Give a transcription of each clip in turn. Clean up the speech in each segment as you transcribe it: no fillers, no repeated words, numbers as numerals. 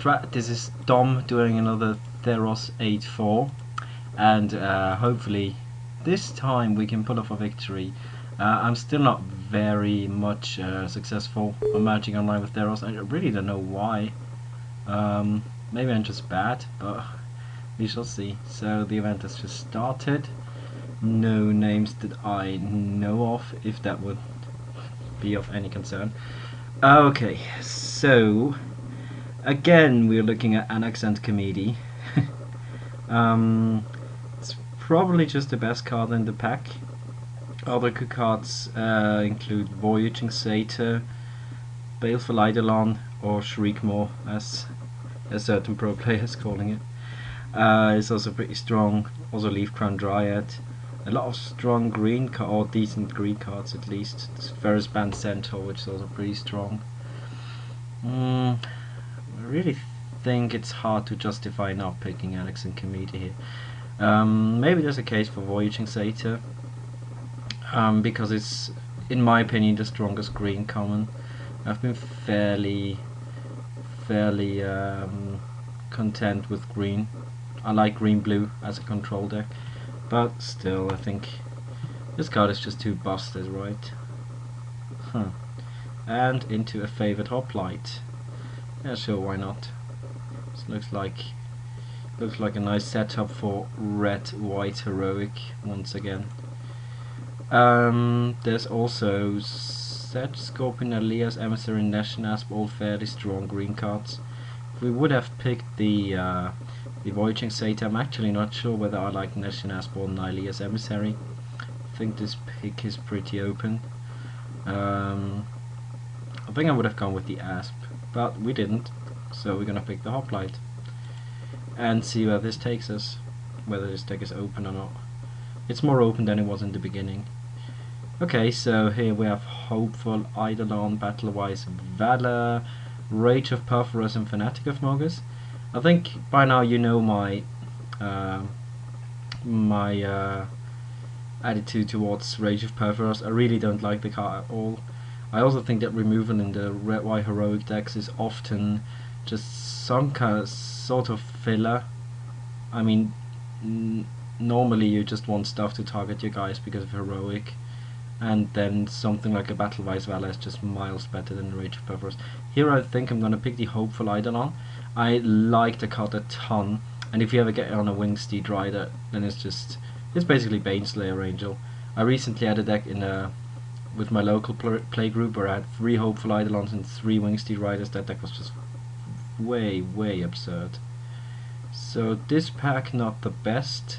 Strat. This is Dom doing another Theros 8-4, and hopefully this time we can pull off a victory. I'm still not very much successful on Magic Online with Theros. I really don't know why. Maybe I'm just bad, but we shall see. So the event has just started. No names that I know of, if that would be of any concern. Okay, so again we're looking at Annex and Comedy. It's probably just the best card in the pack. Other good cards include Voyaging Satyr, Baleful Eidolon, or Shriekmaw, as a certain pro player is calling it. It's also pretty strong. Also Leaf Crown Dryad. A lot of strong green or decent green cards at least. This Ferrous Band Centaur, which is also pretty strong. I really think it's hard to justify not picking Alex and Comedy here. Maybe there's a case for Voyaging Satyr, because it's, in my opinion, the strongest green common. I've been fairly content with green. I like green-blue as a control deck, but still I think this card is just too busted, right? And into a Favored Hoplite. Yeah, sure, why not? This looks like a nice setup for red-white heroic once again. There's also Sedge, Scorpion, Elias, Emissary, Neshinasp, all fairly strong green cards. If we would have picked the Voyaging Satyr, I'm actually not sure whether I like Neshinasp or Elias Emissary. I think this pick is pretty open. I think I would have gone with the Asp, but we didn't, so we're gonna pick the Hoplite and see where this takes us, whether this deck is open or not. It's more open than it was in the beginning. Okay, so here we have Hopeful, Eidolon, Battlewise, Valor, Rage of Perforos, and Fanatic of Mogus. I think by now you know my attitude towards Rage of Perforos. I really don't like the card at all. I also think that removal in the red-white heroic decks is often just some kind of sort of filler. I mean, normally you just want stuff to target your guys because of heroic, and then something like a Battlewise Valor is just miles better than the Rage of Perforos. Here I think I'm gonna pick the Hopeful Eidolon. I like the card a ton, and if you ever get on a Wingsteed Rider, then it's basically Baneslayer Angel. I recently had a deck with my local play group where I had 3 Hopeful Eidolons and 3 Wingsteed Riders. That deck was just way absurd. So this pack not the best.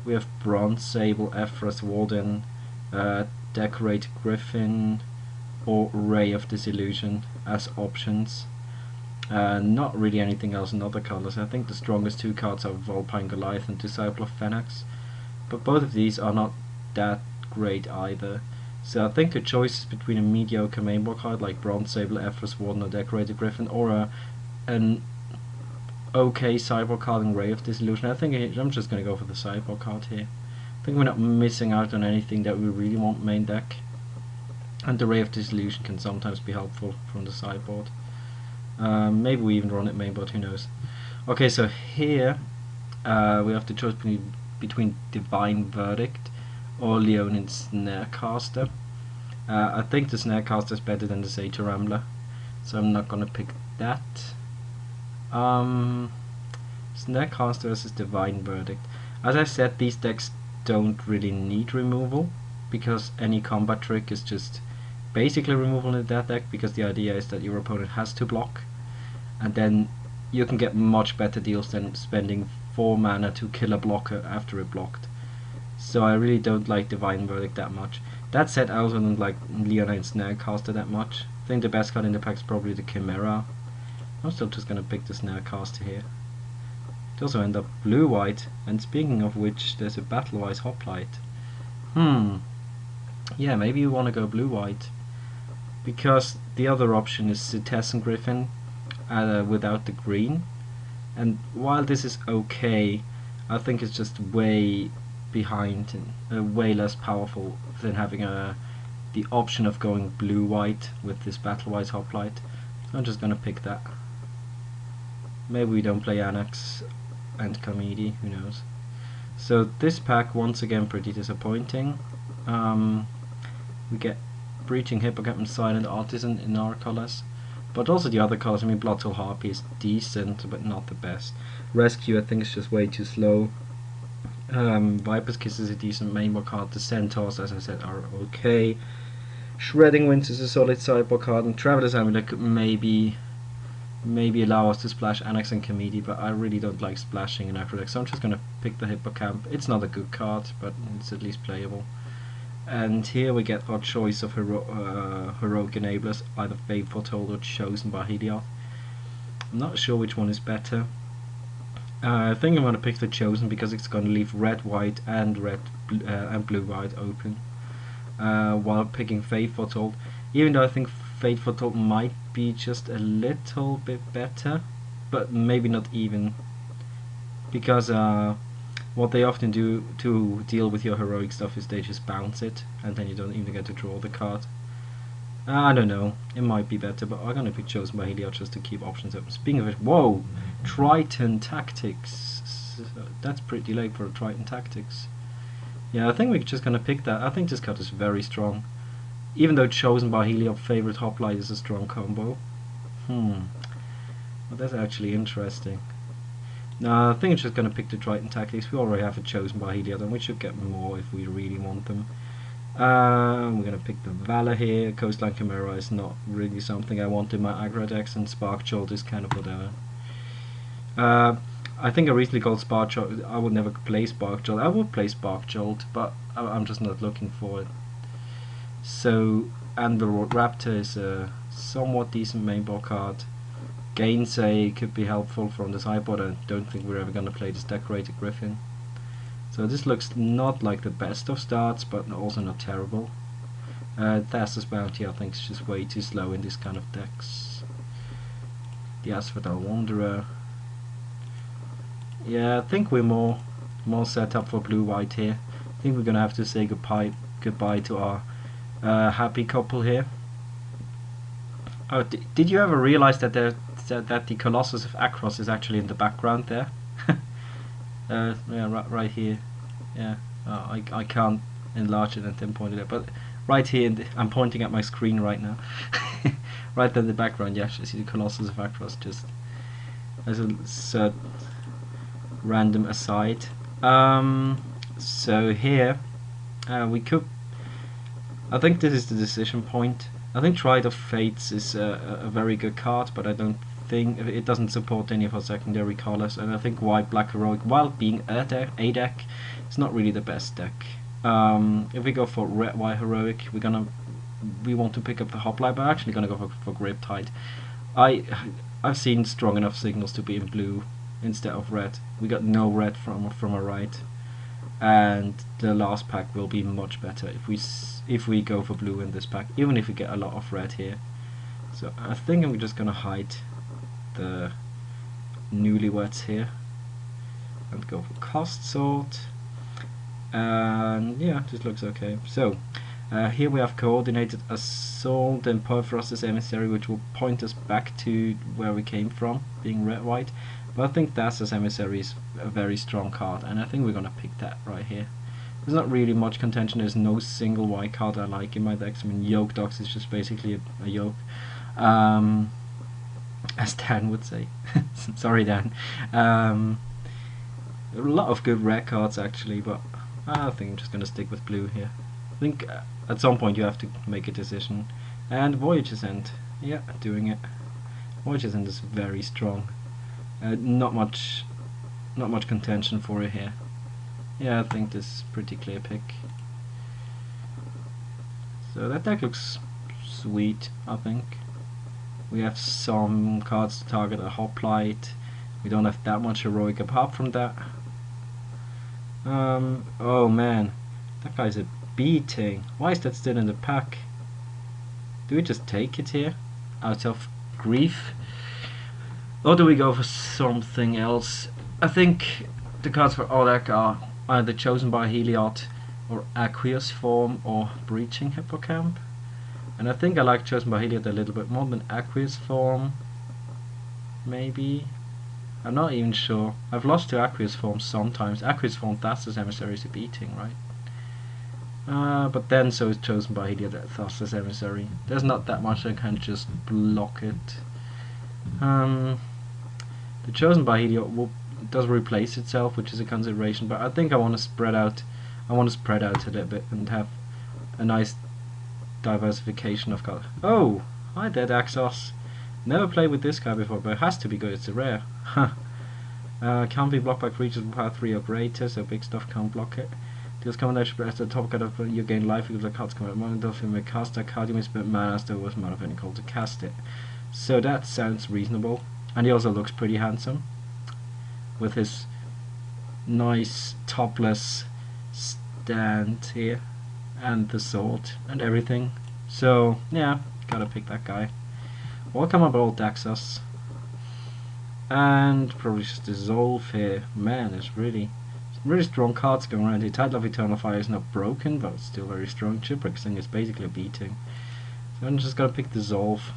We have Bronze Sable, Ephras Warden, Decorated Griffin, or Ray of Disillusion as options. Not really anything else in other colors. I think the strongest 2 cards are Vulpine Goliath and Disciple of Phoenix, but both of these are not that great either. So I think a choice is between a mediocre mainboard card like Bronze Sable, Ephras Warden, or Decorated Griffin, or an okay sideboard card in Ray of Disillusion. I think I'm just going to go for the sideboard card here. I think we're not missing out on anything that we really want main deck, and the Ray of Disillusion can sometimes be helpful from the sideboard. Maybe we even run it mainboard, who knows. Okay, so here we have the choice between Divine Verdict or Leonin Snarecaster. I think the Snarecaster is better than the Satyr Rambler, so I'm not gonna pick that. Snarecaster versus Divine Verdict. As I said, these decks don't really need removal, because any combat trick is just basically removal in that deck, because the idea is that your opponent has to block, and then you can get much better deals than spending 4 mana to kill a blocker after it blocked. So I really don't like Divine Verdict that much. That said, I also don't like Leonine Snarecaster that much. I think the best card in the pack is probably the Chimera. I'm still just gonna pick the Snarecaster here. It also end up blue-white, and speaking of which, there's a Battlewise Hoplite. Yeah, maybe you wanna go blue-white, because the other option is Citizen Griffin without the green, and while this is okay, I think it's just way behind and way less powerful than having the option of going blue-white with this Battlewise Hoplite. So I'm just gonna pick that. Maybe we don't play Annex and Comedy, who knows. So this pack, once again, pretty disappointing. We get Breaching Hippocamp and Silent Artisan in our colors. But also the other colors, I mean, Bloodsoul Harpy is decent, but not the best. Rescue, I think, is just way too slow. Viper's Kiss is a decent mainboard card. The Centaurs, as I said, are okay. Shredding Winds is a solid sideboard card, and Traveler's Amulet could maybe allow us to splash Annex and Comedy, but I really don't like splashing in Acrodex, so I'm just gonna pick the Hippocamp. It's not a good card, but it's at least playable. And here we get our choice of heroic enablers, either Fate Foretold or Chosen by Heliod. I'm not sure which one is better. I think I'm gonna pick the Chosen because it's gonna leave red, white, and blue, white open. While picking Fate Foretold, even though I think Fate Foretold might be just a little bit better, but maybe not even, because what they often do to deal with your heroic stuff is they just bounce it, and then you don't even get to draw the card. I don't know, it might be better, but I'm gonna pick Chosen by Heliod just to keep options open. Speaking of it, whoa! Triton Tactics. That's pretty late for a Triton Tactics. Yeah, I think we're just gonna pick that. I think this card is very strong. Even though Chosen by Heliod Favorite Hoplite is a strong combo. Well, that's actually interesting. No, I think I'm just gonna pick the Triton Tactics. We already have a Chosen by Heliod, and we should get more if we really want them. We're gonna pick the Valor here. Coastline Chimera is not really something I want in my aggro decks, and Spark Jolt is kind of whatever. I think I recently called Spark Jolt. I would never play Spark Jolt. I would play Spark Jolt, but I'm just not looking for it. So, and the Raptor is a somewhat decent mainboard card. Gainsay could be helpful from the sideboard. I don't think we're ever gonna play this Decorated Griffin. So this looks not like the best of starts, but also not terrible. Thassa's Bounty, I think, is just way too slow in this kind of decks. The Asphodel Wanderer. Yeah, I think we're more set up for blue-white here. I think we're gonna have to say goodbye to our happy couple here. Oh, did you ever realize that the Colossus of Akros is actually in the background there? Yeah, right here. Yeah, I can't enlarge it and pinpoint it, but right here, I'm pointing at my screen right now. Right there in the background, you actually see the Colossus of Akros, just as a random aside. So here, we could. I think this is the decision point. I think Triad of Fates is a very good card, but I don't think it doesn't support any of our secondary colors, and I think White Black Heroic, while being a deck, it's not really the best deck. If we go for Red White Heroic, we want to pick up the Hoplite, but I'm actually gonna go for Griptide. I've seen strong enough signals to be in blue instead of red. We got no red from our right, and the last pack will be much better if we go for blue in this pack, even if we get a lot of red here. So I think I'm just gonna hide the newlyweds here and go for Cost Sort, and yeah, this looks okay. So here we have Coordinated Assault and Perforost's Emissary, which will point us back to where we came from, being red-white. But I think Thassa's Emissary is a very strong card, and I think we're gonna pick that right here. There's not really much contention. There's no single white card I like in my decks. I mean, Yoke Dogs is just basically a yoke, as Dan would say. Sorry, Dan. A lot of good red cards actually, but I think I'm just gonna stick with blue here. I think at some point you have to make a decision. And Voyage's End, yeah, doing it. Voyage's End is very strong. Not much contention for it here. Yeah, I think this is a pretty clear pick. So that deck looks sweet, I think. We have some cards to target a Hoplite. We don't have that much heroic apart from that. Oh man, that guy's a beating. Why is that still in the pack? Do we just take it here out of grief? Or do we go for something else? I think the cards for our deck are either Chosen by Heliod or Aqueous Form or Breaching Hippocamp. And I think I like Chosen by Heliod a little bit more than Aqueous Form. Maybe. I'm not even sure. I've lost to Aqueous Form sometimes. Aqueous Form, Thassa's Emissary is a beating, right? But then so is Chosen by Heliod, Thassa's Emissary. There's not that much I can just block it. The Chosen by Heliod does replace itself, which is a consideration, but I think I want to spread out. I want to spread out a little bit and have a nice diversification of cards. Oh, hi there, Daxos. Never played with this guy before, but it has to be good. It's a rare. Can't be blocked by creatures with power 3 or greater, so big stuff can't block it. Deals combination press the top card of you gain life because the cards come out. Moment of you may cast that card, you may spend mana as there was mana of any call to cast it. So that sounds reasonable. And he also looks pretty handsome with his nice topless stand here and the sword and everything. So yeah, gotta pick that guy. Welcome aboard, Daxos. And probably just dissolve here. Man, there's really strong cards going around here. Title of Eternal Fire is not broken, but it's still very strong. Shipwreck Sing is basically a beating. So I'm just gonna pick dissolve.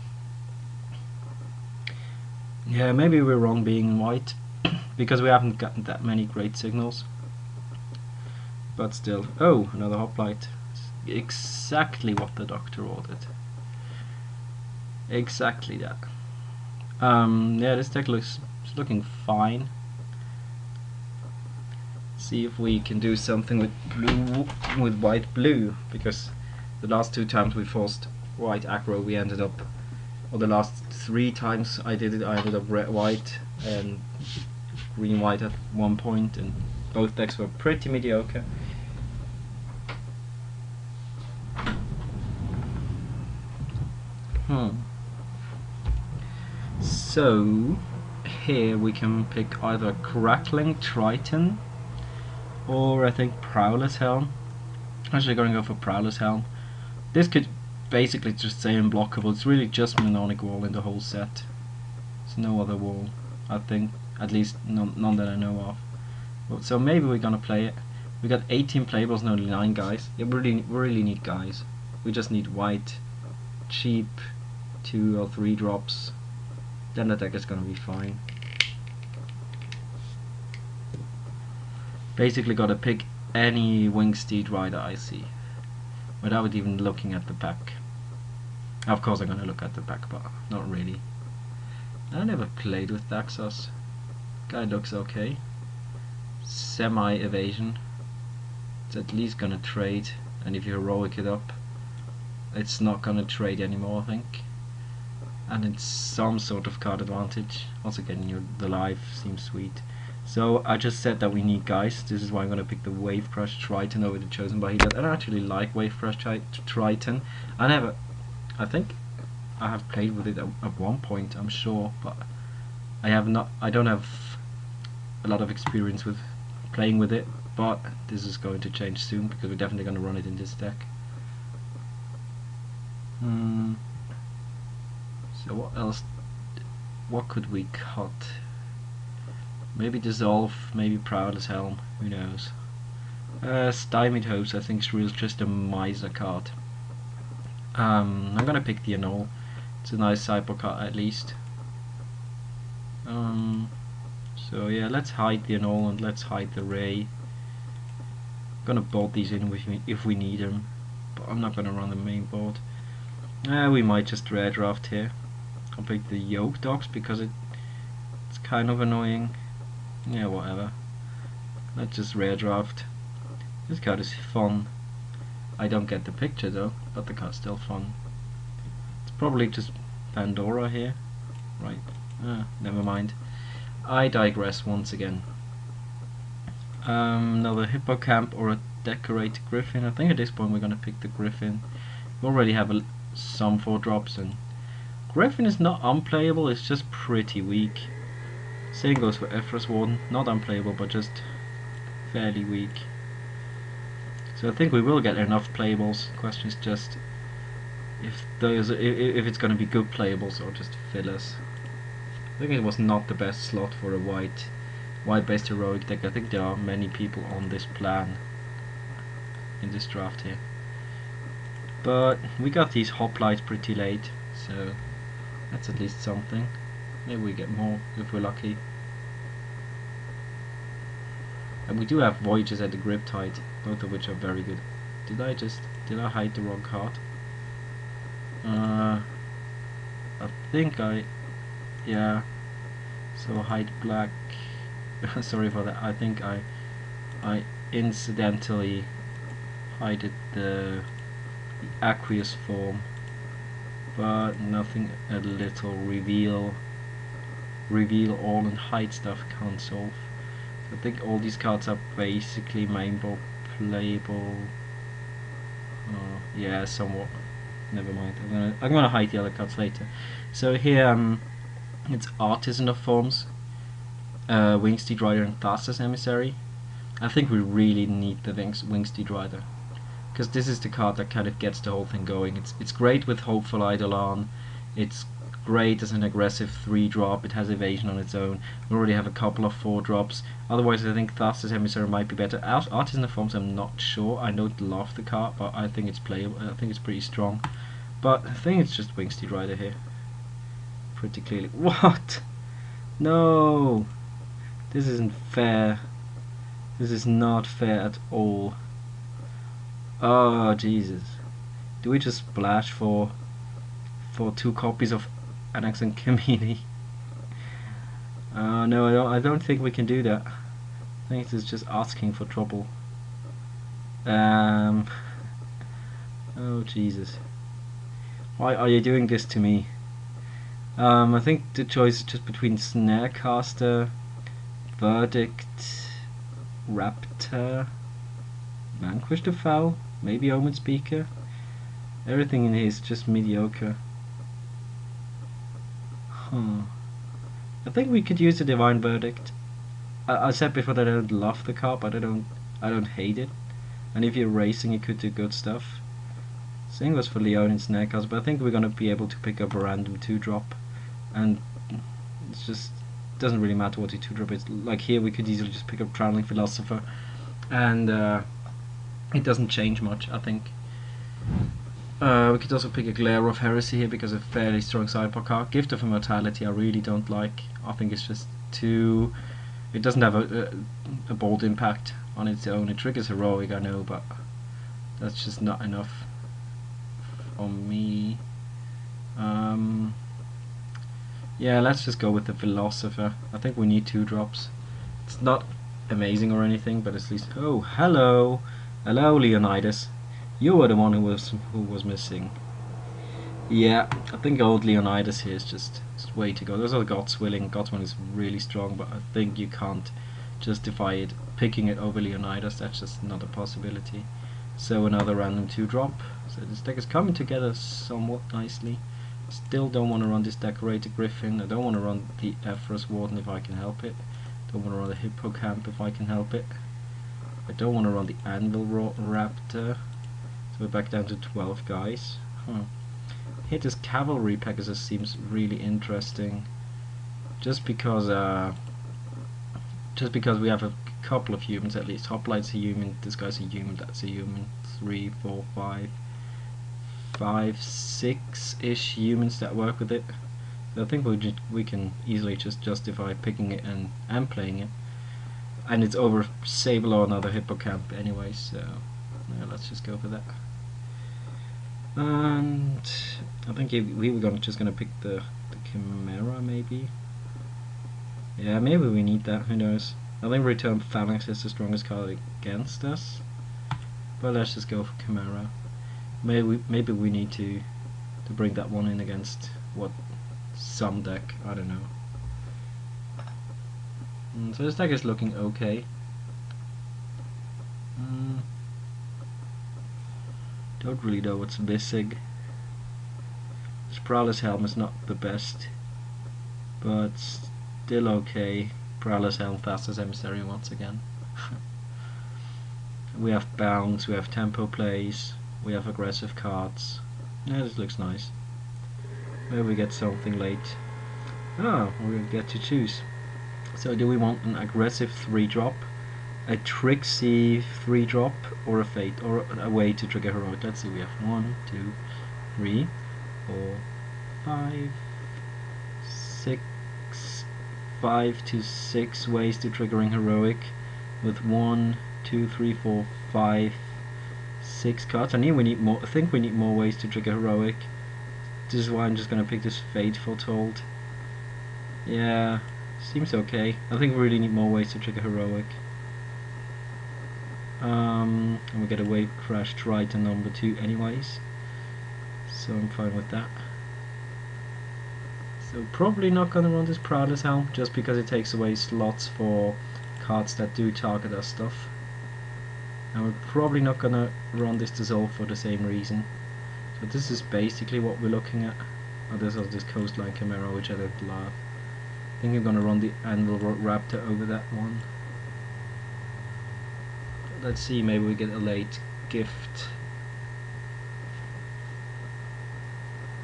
Yeah, maybe we're wrong being white because we haven't gotten that many great signals. But still, oh, another hoplite. Exactly what the doctor ordered. Exactly that. Yeah, this deck looks looking fine. See if we can do something with blue, with white blue, because the last 2 times we forced white aggro, we ended up, or the last 3 times I did it, I ended up red white and green white at one point, and both decks were pretty mediocre. So here we can pick either Crackling Triton or I think Prowler's Helm. Actually going to go for Prowler's Helm. This could basically just say unblockable. It's really just Mnemonic Wall in the whole set. There's no other wall, I think, at least none that I know of. So maybe we're gonna play it. We got 18 playables and only 9 guys. Yeah, we really need guys. We just need white, cheap, 2 or 3 drops. Then the deck is gonna be fine. Basically gotta pick any Wingsteed rider I see, without even looking at the pack. Of course I'm gonna look at the pack, but not really. I never played with Daxos. Guy looks okay. Semi-evasion. It's at least gonna trade, and if you heroic it up, it's not gonna trade anymore, I think. And it's some sort of card advantage. Also getting the life seems sweet. So I just said that we need guys. This is why I'm going to pick the Wave Crush Triton over the Chosen by Heliod. I don't actually like Wave Crush Triton. I think I have played with it at one point, I'm sure, but I don't have a lot of experience with playing with it, but this is going to change soon because we're definitely going to run it in this deck. So what else? What could we cut? Maybe Dissolve, maybe Prowler's Helm, who knows. Stymied Hopes, I think, is just a miser card. I'm gonna pick the Annul. It's a nice sideboard card at least. So yeah, let's hide the Annul and let's hide the Ray. I'm gonna board these in if we need them, but I'm not gonna run the main board. We might just rare draft here. I'll pick the Yoke Dogs because it's kind of annoying. Yeah, whatever. Let's just rare draft. This card is fun. I don't get the picture though, but the card's still fun. It's probably just Pandora here, right? Never mind. I digress once again. Another Hippocamp or a Decorated Griffin. I think at this point we're gonna pick the Griffin. We already have some 4-drops, and Griffin is not unplayable, it's just pretty weak. Same goes for Ephra's Warden, not unplayable but just fairly weak. So I think we will get enough playables. Question is just if it's going to be good playables or just fillers. I think it was not the best slot for a white based heroic deck. I think there are many people on this plan in this draft here. But we got these hoplites pretty late, so that's at least something. Maybe we get more if we're lucky. And we do have Voyages at the Griptide, both of which are very good. Did I hide the wrong card? I think yeah. So hide black. Sorry for that. I think I incidentally hided the aqueous form, but nothing a little reveal all and hide stuff can't solve. So I think all these cards are basically mainboard playable. Yeah, somewhat. Never mind. I'm gonna hide the other cards later. So here it's Artisan of Forms, Winged Rider and Thassa's Emissary. I think we really need the Winged Rider, because this is the card that kind of gets the whole thing going. It's great with Hopeful Eidolon. It's great as an aggressive 3-drop. It has evasion on its own. We already have a couple of 4-drops. Otherwise, I think Thassa's Emissary might be better. Artisan of Forms, I'm not sure. I don't love the card, but I think it's playable. I think it's pretty strong. But I think it's just Winged Rider here, pretty clearly. What? No! This isn't fair. This is not fair at all. Oh Jesus! Do we just splash for 2 copies of Anax and Kamini? No, I don't think we can do that. I think this is just asking for trouble. Oh Jesus! Why are you doing this to me? I think the choice is just between Snarecaster, Verdict, Raptor, Vanquish the Foul, maybe Omen Speaker. Everything in here is just mediocre. I think we could use a Divine Verdict. I said before that I don't love the card, but I don't hate it. And if you're racing, it could do good stuff. Same goes for Leon and Snarecaster, but I think we're gonna be able to pick up a random 2-drop, and it's just doesn't really matter what the 2-drop is. Like here, we could easily just pick up Traveling Philosopher, and it doesn't change much, I think. We could also pick a Glare of Heresy here because of a fairly strong sideboard card. Gift of Immortality I really don't like. I think it's just too... It doesn't have a bold impact on its own. It triggers Heroic, I know, but that's just not enough for me. Yeah, let's just go with the Philosopher. I think we need 2-drops. It's not amazing or anything, but at least... Oh, hello! Hello, Leonidas. You were the one who was missing. Yeah, I think old Leonidas here is just way to go. Those are Godswilling. Godswilling is really strong, but I think you can't justify it picking it over Leonidas. That's just not a possibility. So another random 2-drop. So this deck is coming together somewhat nicely. Still don't want to run this Decorated Griffin. I don't want to run the Ephros Warden if I can help it. Don't want to run the Hippocamp if I can help it. I don't want to run the Anvil Raptor. So we're back down to 12 guys. Here this Cavalry Pegasus seems really interesting. Just because we have a couple of humans at least. Hoplite's a human, this guy's a human, that's a human. 3, 4, 5, 6-ish humans that work with it. So I think we can easily just justify picking it and playing it. And it's over Sable or another Hippocamp anyway, so yeah, let's just go for that. And I think we were just gonna pick the Chimera maybe. Yeah, maybe we need that, who knows. I think Return Phalanx is the strongest card against us. But let's just go for Chimera. Maybe we need to bring that one in against some deck, I don't know. So this deck is looking okay. Don't really know what's missing. This Prowler's Helm is not the best, but still okay. Prowler's Helm, Thassa's Emissary once again. We have bounce, we have tempo plays, we have aggressive cards. Yeah, this looks nice. Maybe we get something late. Oh, we get to choose. So do we want an aggressive 3-drop, a tricksy 3-drop, or a fate, or a way to trigger heroic? Let's see, we have 1, 2, 3, 4, 5, 6, 5 to 6 ways to triggering heroic. with 1, 2, 3, 4, 5, 6 cards. I think we need more ways to trigger heroic. This is why I'm just gonna pick this Fate Foretold. Yeah, seems okay. I think we really need more ways to trigger heroic. And we get a Wave Crash Triton number 2 anyways, so I'm fine with that. So probably not gonna run this Prowler's Helm, just because it takes away slots for cards that do target us stuff. And we're probably not gonna run this Dissolve for the same reason. So this is basically what we're looking at. Oh, there's also this Coastline Chimera, which I don't love. I think I'm gonna run the Anvil Raptor over that one. Let's see, maybe we get a late gift.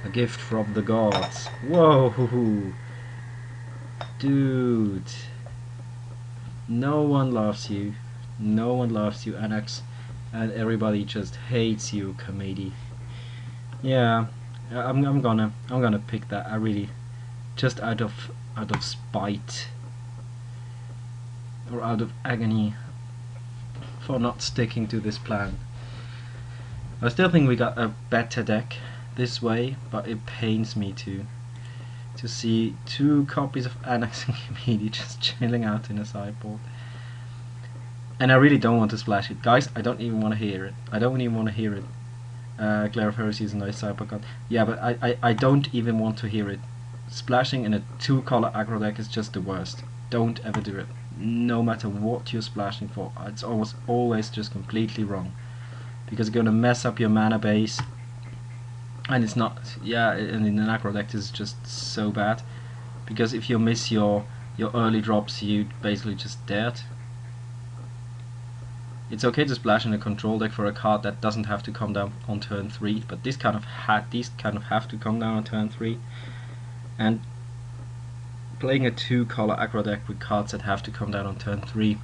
A gift from the gods. Whoa! Dude. No one loves you. No one loves you, Anax. And everybody just hates you, Comedy. Yeah, I'm gonna pick that. I really, just out of spite or out of agony for not sticking to this plan. I still think we got a better deck this way, but it pains me to see 2 copies of Anax and Comedy just chilling out in a sideboard. And I really don't want to splash it, guys. I don't even want to hear it. I don't even want to hear it. Glare of Heresy is a nice sideboard card. Yeah, but I don't even want to hear it. Splashing in a 2-color aggro deck is just the worst. Don't ever do it. No matter what you're splashing for, it's always just completely wrong, because you're gonna mess up your mana base, and it's not. Yeah, and in an aggro deck this is just so bad, because if you miss your early drops, you basically just dead. It's okay to splash in a control deck for a card that doesn't have to come down on turn 3, but these kind of have to come down on turn 3, and playing a 2-color aggro deck with cards that have to come down on turn 3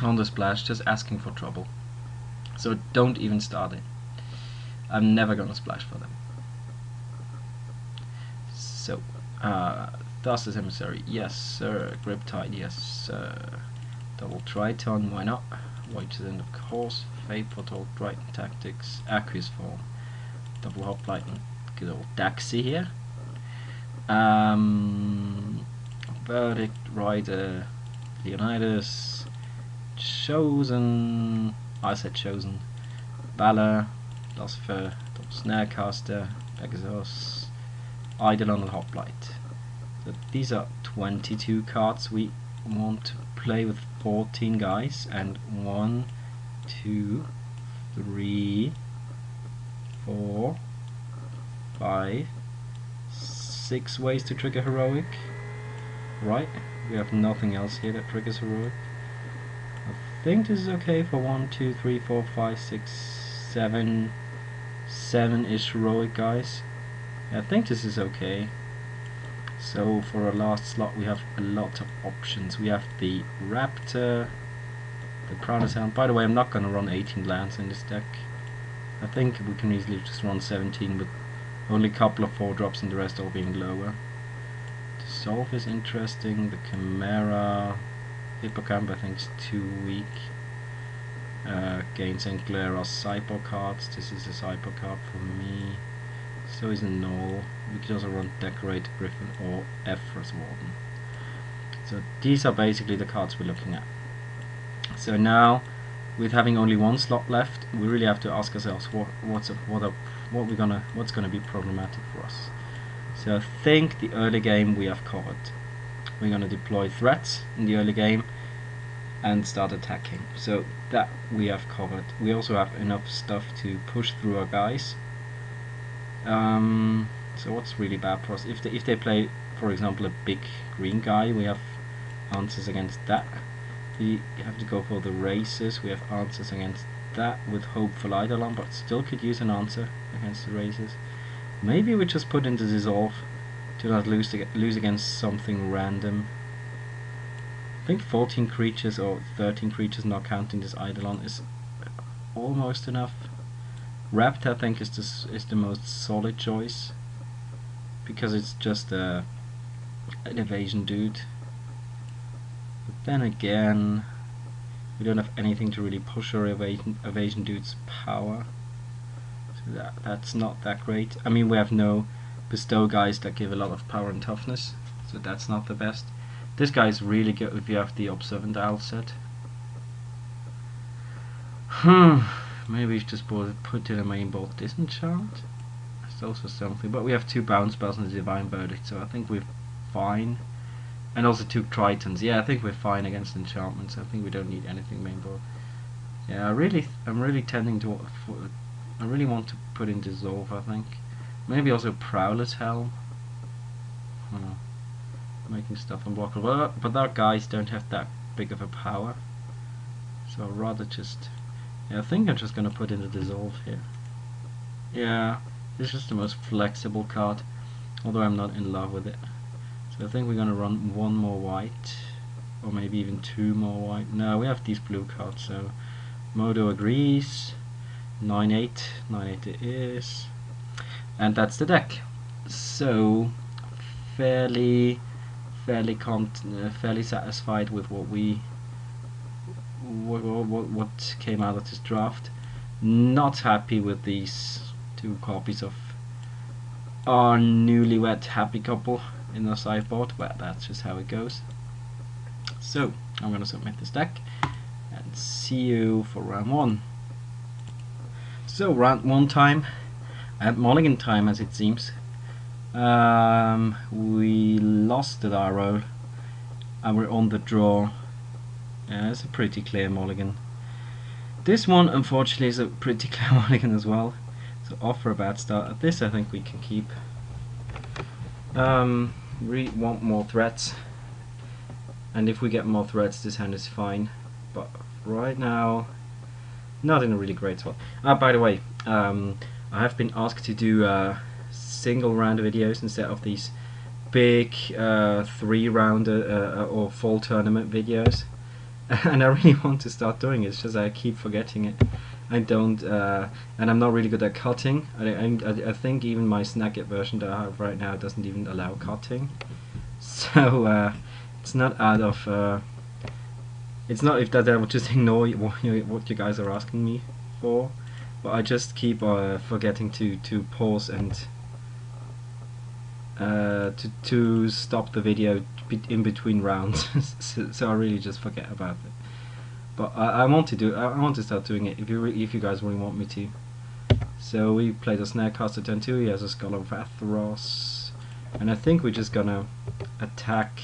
on the splash, just asking for trouble. So don't even start it. I'm never gonna splash for them. So, Thassa's Emissary, yes sir. Griptide, yes sir. Double Triton, why not? Wages End of course. Fate Foretold, Triton Tactics, Aqueous Form, Double Hoplite, good old Daxi here. Verdict, Rider, Leonidas, Chosen, I said Chosen, Valor, Lucifer, Double Snarecaster, Pegasus, Eidolon and Hoplite. So these are 22 cards we want to play with 14 guys, and 1, 2, 3, 4, 5, 6 ways to trigger heroic. Right, we have nothing else here that triggers heroic. I think this is okay for 1, 2, 3, 4, 5, 6, 7, 7-ish heroic guys. I think this is okay. So for our last slot we have a lot of options. We have the Raptor, the Prowler's Helm. By the way, I'm not going to run 18 lands in this deck. I think we can easily just run 17 with only a couple of 4-drops and the rest all being lower. Dissolve is interesting. The Chimera, Hippocamp I think is too weak. Gains and Glare are sideboard cards. This is a sideboard card for me. So is a Null. We could also run Decorate Griffin or Ephra's Warden. So these are basically the cards we're looking at. So now, with having only 1 slot left, we really have to ask ourselves what's gonna be problematic for us. So I think the early game we have covered. We're gonna deploy threats in the early game and start attacking. So that we have covered. We also have enough stuff to push through our guys. So what's really bad for us? If they play, for example, a big green guy, we have answers against that. We have to go for the races. We have answers against that with Hopeful Eidolon, but still could use an answer against the races. Maybe we just put in the Dissolve to not lose against something random. I think 14 creatures or 13 creatures, not counting this Eidolon, is almost enough. Raptor I think is the most solid choice, because it's just an evasion dude. But then again, We don't have anything to really push our evasion dude's power. So that's not that great. I mean, we have no bestow guys that give a lot of power and toughness, so that's not the best. This guy is really good if you have the observant owl set. Maybe we should just put to the main bolt disenchant. That's also something, but we have 2 bounce spells and a divine verdict, so I think we're fine. And also 2 tritons. Yeah, I think we're fine against enchantments. I think we don't need anything main board. Yeah, I'm really tending to. I really want to put in dissolve. I think maybe also Prowler's Helm. Making stuff unblockable, but our guys don't have that big of a power. So I'd rather just. Yeah, I think I'm just gonna put in the dissolve here. Yeah, it's just the most flexible card, although I'm not in love with it. So I think we're gonna run 1 more white, or maybe even 2 more white. No, we have these blue cards, so Modo agrees. 9-8, 9-8 it is, and that's the deck. So fairly satisfied with what came out of this draft. Not happy with these 2 copies of our newlywed happy couple in the sideboard, but that's just how it goes. So I'm gonna submit this deck and see you for round 1. So round 1 time, at mulligan time as it seems. We lost the die roll and we're on the draw. Yeah, it's a pretty clear mulligan. This one unfortunately is a pretty clear mulligan as well. So off for a bad start. This I think we can keep. We want more threats, and if we get more threats this hand is fine, but right now not in a really great spot. By the way, I have been asked to do single round videos instead of these big 3-rounder or fall tournament videos, and I really want to start doing it. It's just I keep forgetting it. I don't, and I'm not really good at cutting. I think even my Snagit version that I have right now doesn't even allow cutting. So it's not out of. It's not if that I would just ignore what you guys are asking me for, but I just keep forgetting to pause and to stop the video in between rounds. So I really just forget about it. But I want to start doing it if you guys really want me to. So we played a Snarecaster turn 2. He has a Scholar of Theros, and I think we're just gonna attack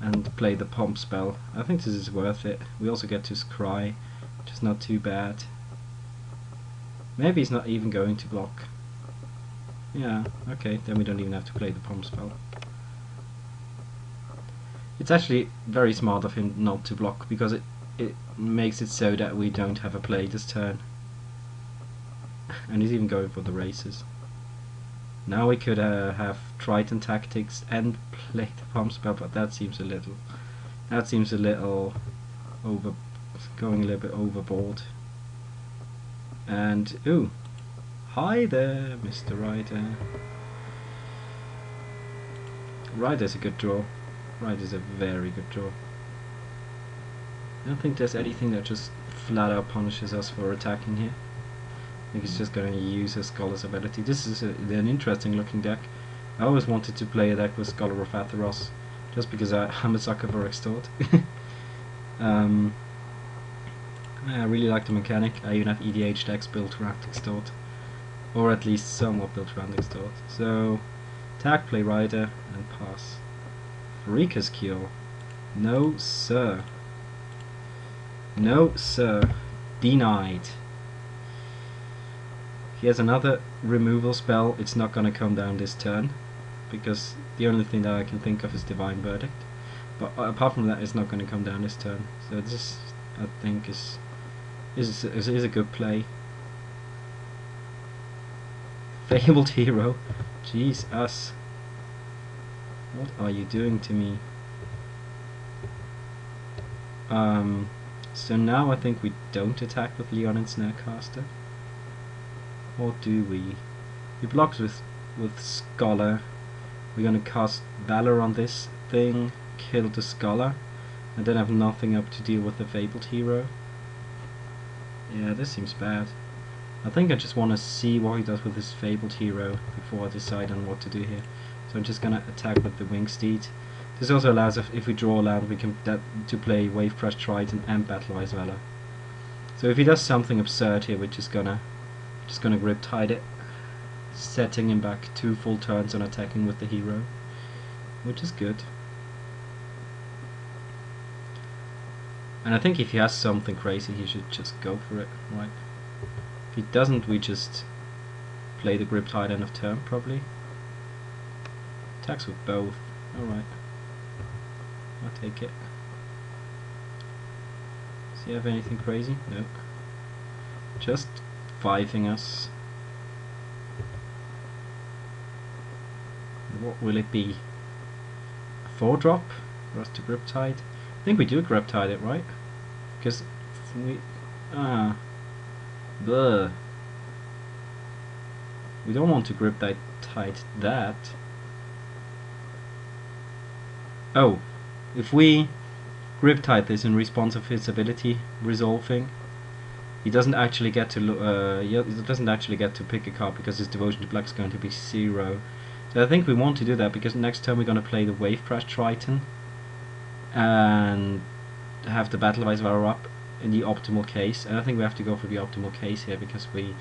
and play the pump spell. I think this is worth it. We also get to scry, which is not too bad. Maybe he's not even going to block. Yeah, okay, then we don't even have to play the pump spell. It's actually very smart of him not to block, because it makes it so that we don't have a play this turn. And he's even going for the races. Now we could have Triton tactics and play the pump spell, but that seems a little going a little bit overboard. And ooh, hi there, Mr. Ryder. Ryder's a good draw. Ryder's a very good draw. I don't think there's anything that just flat out punishes us for attacking here. I think he's just going to use his Scholar's ability. This is an interesting looking deck. I always wanted to play a deck with Scholar of Theros, just because I'm a sucker for Extort. I really like the mechanic. I even have EDH decks built around Extort, or at least somewhat built around Extort. So, attack, play Rider, and pass. Freaker's Cure. No sir. No sir. Denied. He has another removal spell. It's not gonna come down this turn, because the only thing that I can think of is Divine Verdict. But apart from that, it's not gonna come down this turn. So this, I think, is a good play. Fabled Hero. Jeez, us. What are you doing to me? So now I think we don't attack with Leon and Snarecaster. Or do we? He blocks with Scholar. We're gonna cast Valor on this thing, kill the Scholar, and then have nothing up to deal with the Fabled Hero. Yeah, this seems bad. I think I just want to see what he does with his Fabled Hero before I decide on what to do here. So I'm just gonna attack with the Wingsteed. This also allows us, if we draw land, we can to play Wave Crash Triton and Battle-Wise Valor. So if he does something absurd here, we're just gonna Riptide it, setting him back 2 full turns on attacking with the hero, which is good. And I think if he has something crazy, he should just go for it, right? If he doesn't, we just play the Riptide end of turn, probably. Attacks with both. Alright. I'll take it. Does he have anything crazy? No. Just 5-ing us. What will it be? A 4-drop for us to Riptide? I think we do Riptide it, right? Because we... Bleh. We don't want to Riptide that. Oh, if we Riptide this in response of his ability resolving, he doesn't actually get to he doesn't actually get to pick a card because his devotion to black is going to be 0. So I think we want to do that because next turn we're going to play the Wave Crash Triton and have the Battle-Wise Valor up in the optimal case. And I think we have to go for the optimal case here because we're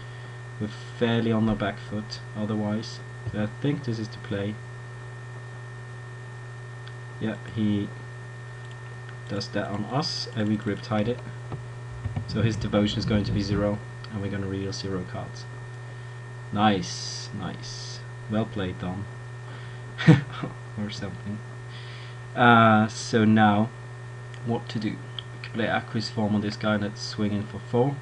fairly on our back foot otherwise. So I think this is the play. Yeah, he does that on us and we Riptide it. So his devotion is going to be 0 and we're going to reveal 0 cards. Nice, nice. Well played, Dom. Or something. So now, what to do? We can play Aquis Form on this guy that's swinging for 4.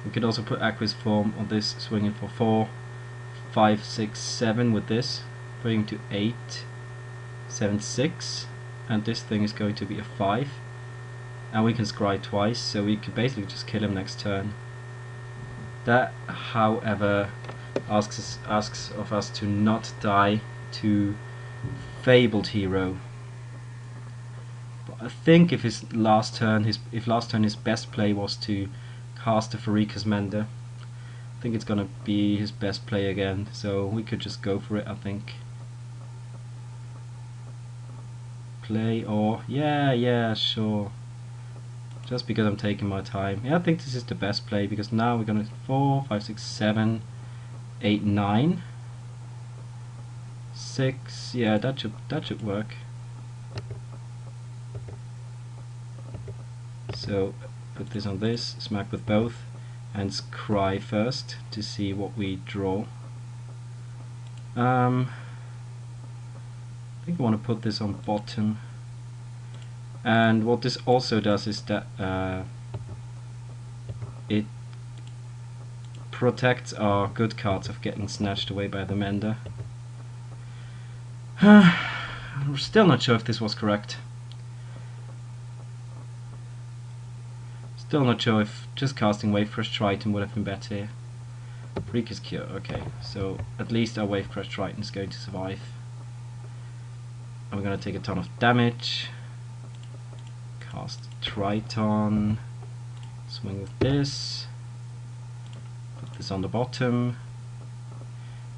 We could also put Aquis Form on this swinging for 4, 5, 6, 7 with this, bringing to 8, 7, 6, and this thing is going to be a 5. And we can scry twice, so we could basically just kill him next turn. That, however, asks of us to not die to Fabled Hero. But I think if his last turn his best play was to cast a Farika's Mender, I think it's gonna be his best play again. So we could just go for it, I think. Play or yeah, sure. Just because I'm taking my time. Yeah, I think this is the best play because now we're gonna 4, 5, 6, 7, 8, 9, 6. Yeah, that should work. So put this on this, smack with both, and scry first to see what we draw. I think I want to put this on bottom. And what this also does is that it protects our good cards of getting snatched away by the Mender. I'm still not sure if this was correct. Still not sure if just casting Wave Crash Triton would have been better here. Freaker's Cure, okay, so at least our Wave Crash Triton is going to survive. And we're going to take a ton of damage. Cast Triton, swing with this, put this on the bottom,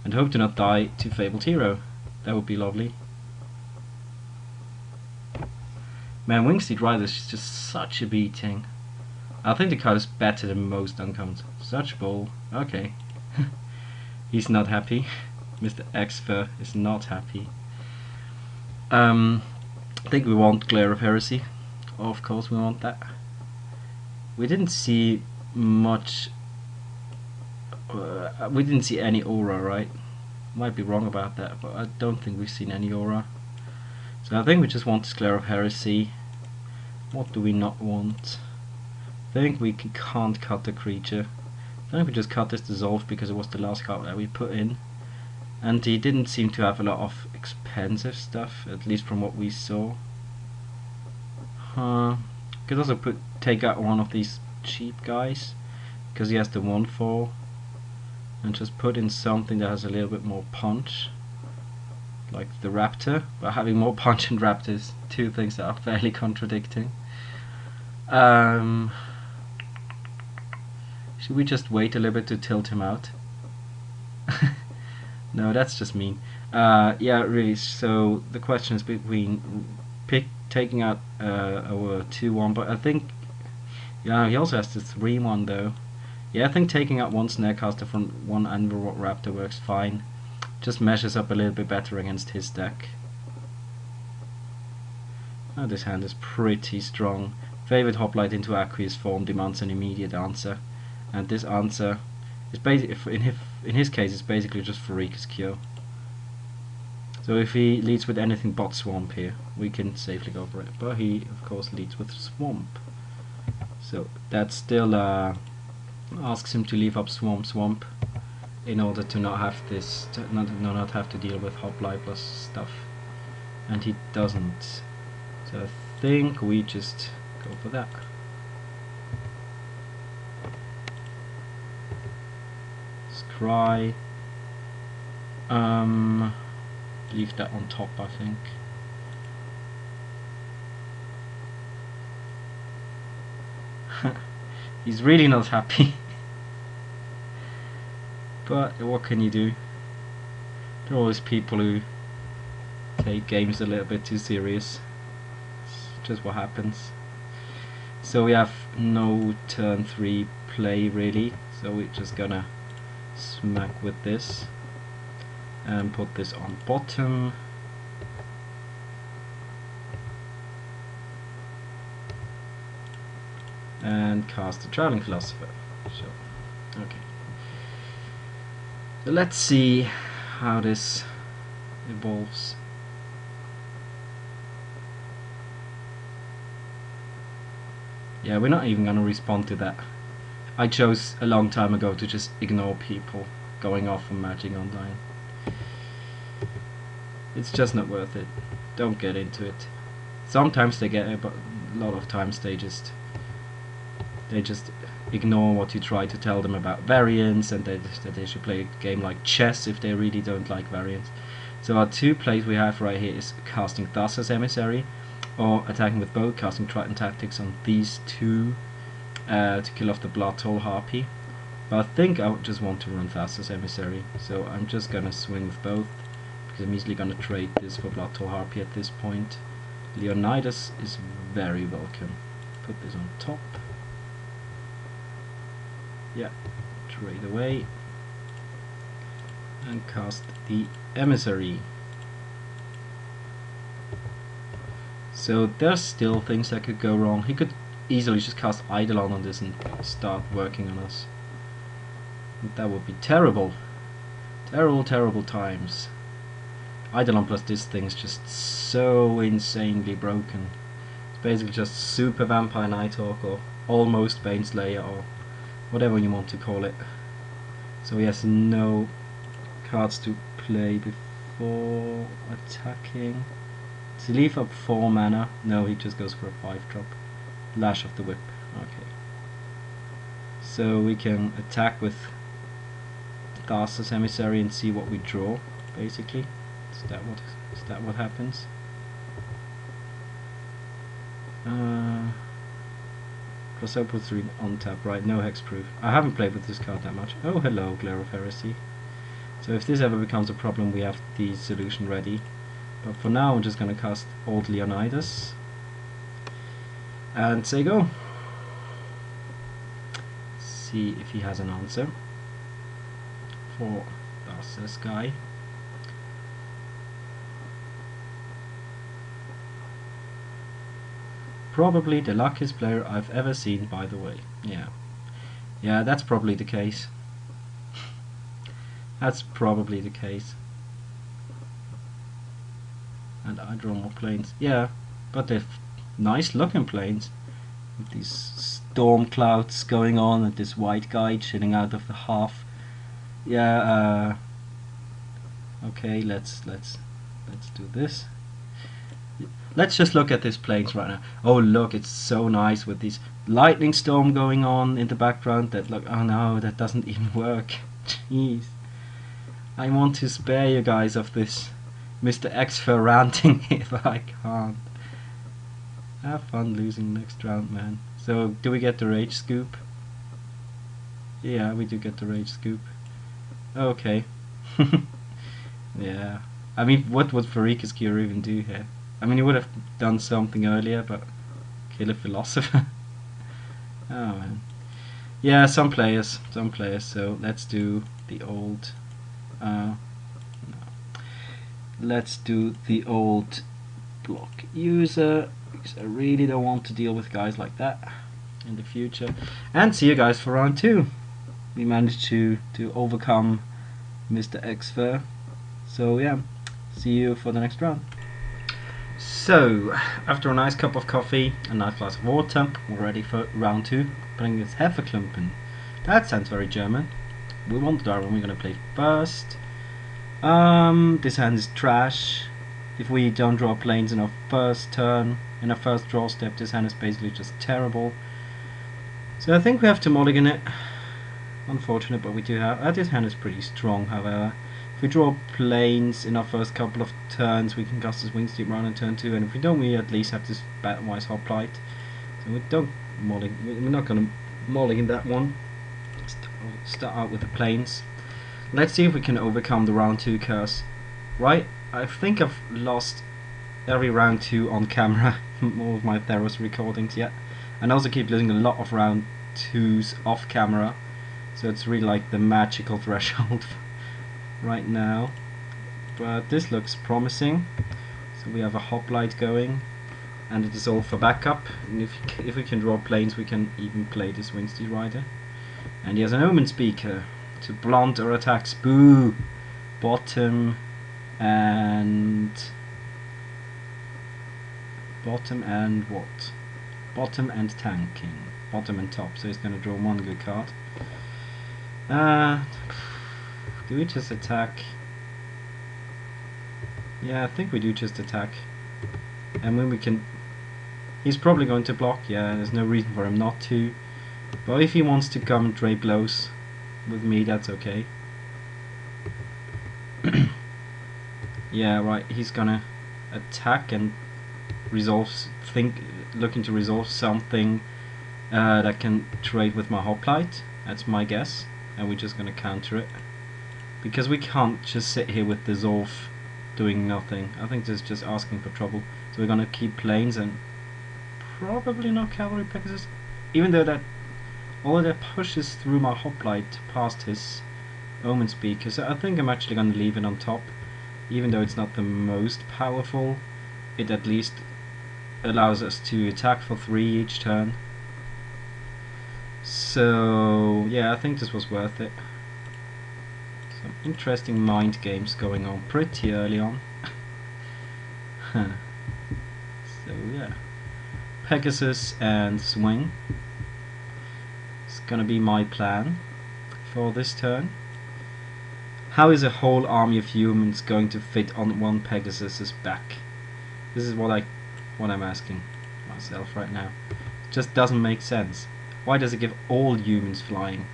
and hope to not die to Fabled Hero. That would be lovely. Man, Wingsteed Rider is just such a beating. I think the card is better than most uncommons. Such bull. Okay. He's not happy. Mr. Exfer is not happy. I think we want Glare of Heresy. Of course we want that. We didn't see much. We didn't see any aura, right? Might be wrong about that, but I don't think we've seen any aura. So I think we just want this Glare of Heresy. What do we not want? I think we can't cut the creature. I think we just cut this Dissolve because it was the last card that we put in. And he didn't seem to have a lot of expensive stuff, at least from what we saw. Could also take out one of these cheap guys because he has the 1/4, and just put in something that has a little bit more punch. like the raptor, but having more punch and raptors, two things that are fairly contradicting. Should we just wait a little bit to tilt him out? No, that's just mean. Yeah, really. So the question is between taking out our 2-1, but I think, yeah, he also has the 3-1 though. Yeah, I think taking out one Snarecaster from one Anvil Raptor works fine. Just measures up a little bit better against his deck. Oh, this hand is pretty strong. Favorite Hoplite into Aqueous form demands an immediate answer, and this answer is basically, in his case, it's basically just Pharika's Cure. So if he leads with anything but Swamp here, we can safely go for it. But he, of course, leads with Swamp. So that still asks him to leave up Swamp in order to not have this, not have to deal with Hoplite plus stuff, and he doesn't. So I think we just go for that. Scry. Leave that on top, I think. He's really not happy. But what can you do? There are always people who take games a little bit too serious. It's just what happens. So we have no turn 3 play really, so we're just gonna smack with this and put this on bottom. And cast the Traveling Philosopher. So, okay. So let's see how this evolves. Yeah, we're not even gonna respond to that. I chose a long time ago to just ignore people going off on Magic Online. It's just not worth it. Don't get into it. Sometimes they get it, but a lot of times they just ignore what you try to tell them about variants, and that they should play a game like chess if they really don't like variants. So our two plays we have right here is casting Thassa's Emissary, or attacking with both, casting Triton Tactics on these two to kill off the Blood Toll Harpy. But I think I just want to run Thassa's Emissary, so I'm just gonna swing with both, because I'm easily gonna trade this for Blood Toll Harpy at this point. Leonidas is very welcome. Put this on top. Yeah, trade away and cast the Emissary. So there's still things that could go wrong. He could easily just cast Eidolon on this and start working on us. That would be terrible. Terrible times. Eidolon plus this thing is just so insanely broken. It's basically just Super Vampire Nighthawk or almost Baneslayer or whatever you want to call it. So he has no cards to play before attacking. Does he leave up 4 mana? No, he just goes for a 5-drop. Lash of the Whip. Okay. So we can attack with Thassa's Emissary and see what we draw, basically. Is that what happens? Crossover 3 on tap, right, no hexproof. I haven't played with this card that much. Oh, hello, Glare of Heresy. So if this ever becomes a problem, we have the solution ready. But for now, I'm just going to cast Old Leonidas and say go. See if he has an answer for this guy. Probably the luckiest player I've ever seen, by the way. Yeah, that's probably the case. That's probably the case. And I draw more planes. Yeah, but they're nice looking planes. With these storm clouds going on and this white guy chilling out of the half. Yeah, okay, let's do this. Let's just look at these planes right now. Oh look, it's so nice with this lightning storm going on in the background. That look, oh no, that doesn't even work. Jeez. I want to spare you guys of this Mr. X for ranting if I can't. Have fun losing next round, man. So, do we get the rage scoop? Yeah, we do get the rage scoop. Okay. Yeah. I mean, what would Farika's cure even do here? I mean, he would have done something earlier, but kill a philosopher. Oh man. Yeah, some players. So let's do the old. No. Let's do the old block user, because I really don't want to deal with guys like that in the future. And see you guys for round 2. We managed to overcome Mr. Xfer. So yeah, see you for the next round. So, after a nice cup of coffee and a nice glass of water, we're ready for round 2, playing against Hefferklumpen. That sounds very German. We want the one we're going to play first. This hand is trash. If we don't draw planes in our first turn, in our first draw step, this hand is basically just terrible. So I think we have to mulligan it. Unfortunate, but we do have. This hand is pretty strong, however. If we draw planes in our first couple of turns, we can cast this Wing Sweep round in turn 2, and if we don't, we at least have this Batwise Hoplite. So we don't mulligan. We're not going to mulligan that one. Start out with the planes. Let's see if we can overcome the round 2 curse. Right, I think I've lost every round 2 on camera, all of my Theros recordings yet, and I also keep losing a lot of round 2s off camera, so it's really like the magical threshold right now. But this looks promising. So we have a Hoplite going, and it is all for backup, and if we can draw planes, we can even play this Wingsteed Rider. And he has an Omen Speaker to blunt or attack. Boo! Bottom and what? Bottom and tanking. Bottom and top. So he's going to draw one good card. Do we just attack? Yeah, I think we do just attack. And when we can, he's probably going to block. Yeah, there's no reason for him not to. But if he wants to come and trade blows with me, that's okay. Yeah, right, he's gonna attack and looking to resolve something that can trade with my Hoplite. That's my guess, and we're just gonna counter it because we can't just sit here with Dissolve doing nothing. I think this is just asking for trouble. So we're gonna keep planes and probably not Cavalry Pegasus, even though that all of that pushes through my Hoplite past his Omen Speaker. So I think I'm actually gonna leave it on top. Even though it's not the most powerful, it at least allows us to attack for 3 each turn. So yeah, I think this was worth it. Some interesting mind games going on pretty early on. So yeah, Pegasus and swing. It's gonna be my plan for this turn. How is a whole army of humans going to fit on one Pegasus's back? This is what I'm asking myself right now. It just doesn't make sense. Why does it give all humans flying?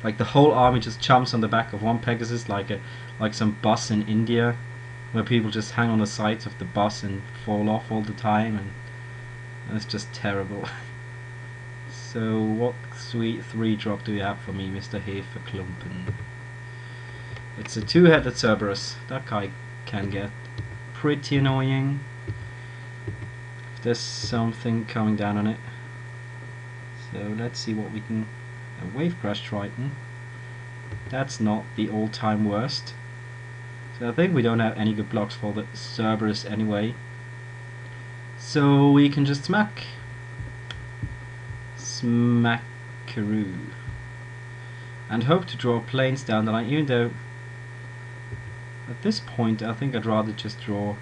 Like the whole army just jumps on the back of one Pegasus, like some bus in India, where people just hang on the sides of the bus and fall off all the time, and it's just terrible. So what sweet 3-drop do you have for me, Mr. Hefferklumpen? It's a 2-headed Cerberus. That guy can get pretty annoying if there's something coming down on it. So let's see what we can. A Wave Crash Triton. That's not the all-time worst. So I think we don't have any good blocks for the Cerberus anyway. So we can just Smackaroo. And hope to draw planes down the line, even though at this point I think I'd rather just draw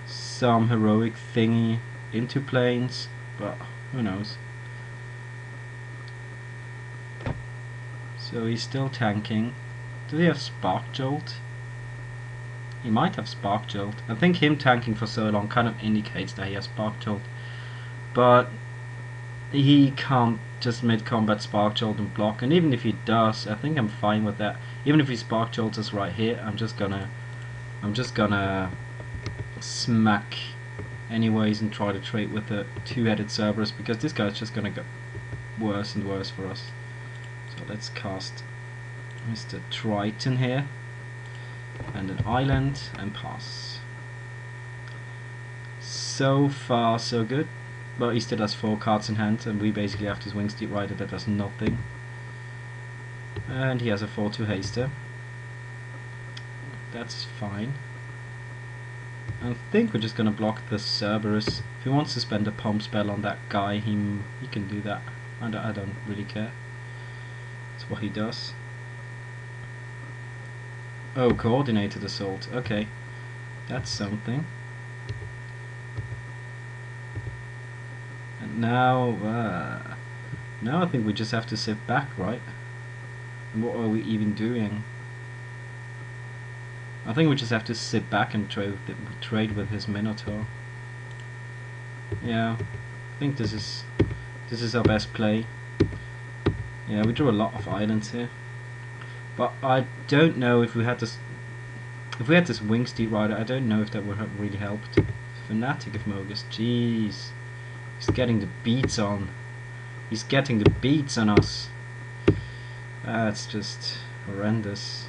some heroic thingy into planes, but who knows. So he's still tanking. Does he have Spark Jolt? He might have Spark Jolt. I think him tanking for so long kind of indicates that he has Spark Jolt, but he can't just mid-combat Spark Jolt and block, and even if he does, I think I'm fine with that. Even if he Spark Jolts us right here, I'm just gonna I'm just gonna smack anyways and try to trade with the two-headed Cerberus, because this guy's just gonna go worse and worse for us. So let's cast Mr. Triton here, and an island, and pass. So far so good, but he still has 4 cards in hand, and we basically have this Winged Rider that does nothing. And he has a 4/2 haster. That's fine. I think we're just gonna block the Cerberus. If he wants to spend a pump spell on that guy, he can do that. I don't really care. That's what he does. Oh, coordinated assault. Okay, that's something. And now I think we just have to sit back, right? And what are we even doing? I think we just have to sit back and trade with his Minotaur. Yeah, I think this is our best play. Yeah, we drew a lot of islands here, but I don't know if we had this. If we had this Winged Rider, I don't know if that would have really helped. Fanatic of Mogus, jeez, he's getting the beats on. He's getting the beats on us. That's just horrendous.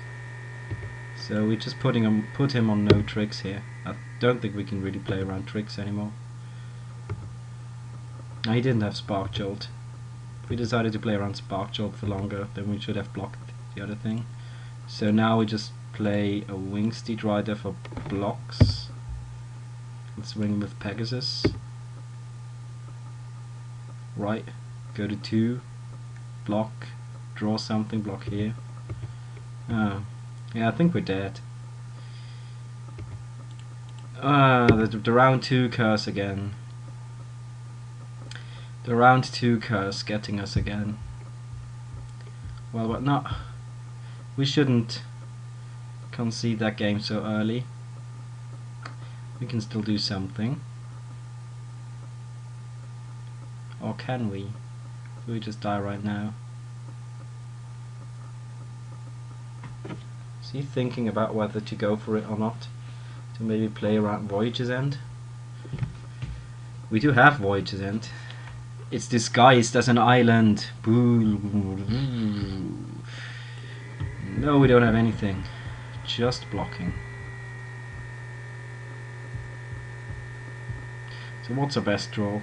So we just put him on no tricks here. I don't think we can really play around tricks anymore. Now, he didn't have Spark Jolt. If we decided to play around Spark Jolt for longer, then we should have blocked the other thing. So now we just play a Winged Rider for blocks. Let's ring with Pegasus. Right, go to 2, block, draw something, block here. Oh. Yeah, I think we're dead. The round 2 curse again. The round 2 curse getting us again. Well, but not. We shouldn't concede that game so early. We can still do something. Or can we? We just die right now. Is he thinking about whether to go for it or not? To maybe play around Voyage's End? We do have Voyage's End. It's disguised as an island. Boo. No, we don't have anything. Just blocking. So what's our best draw?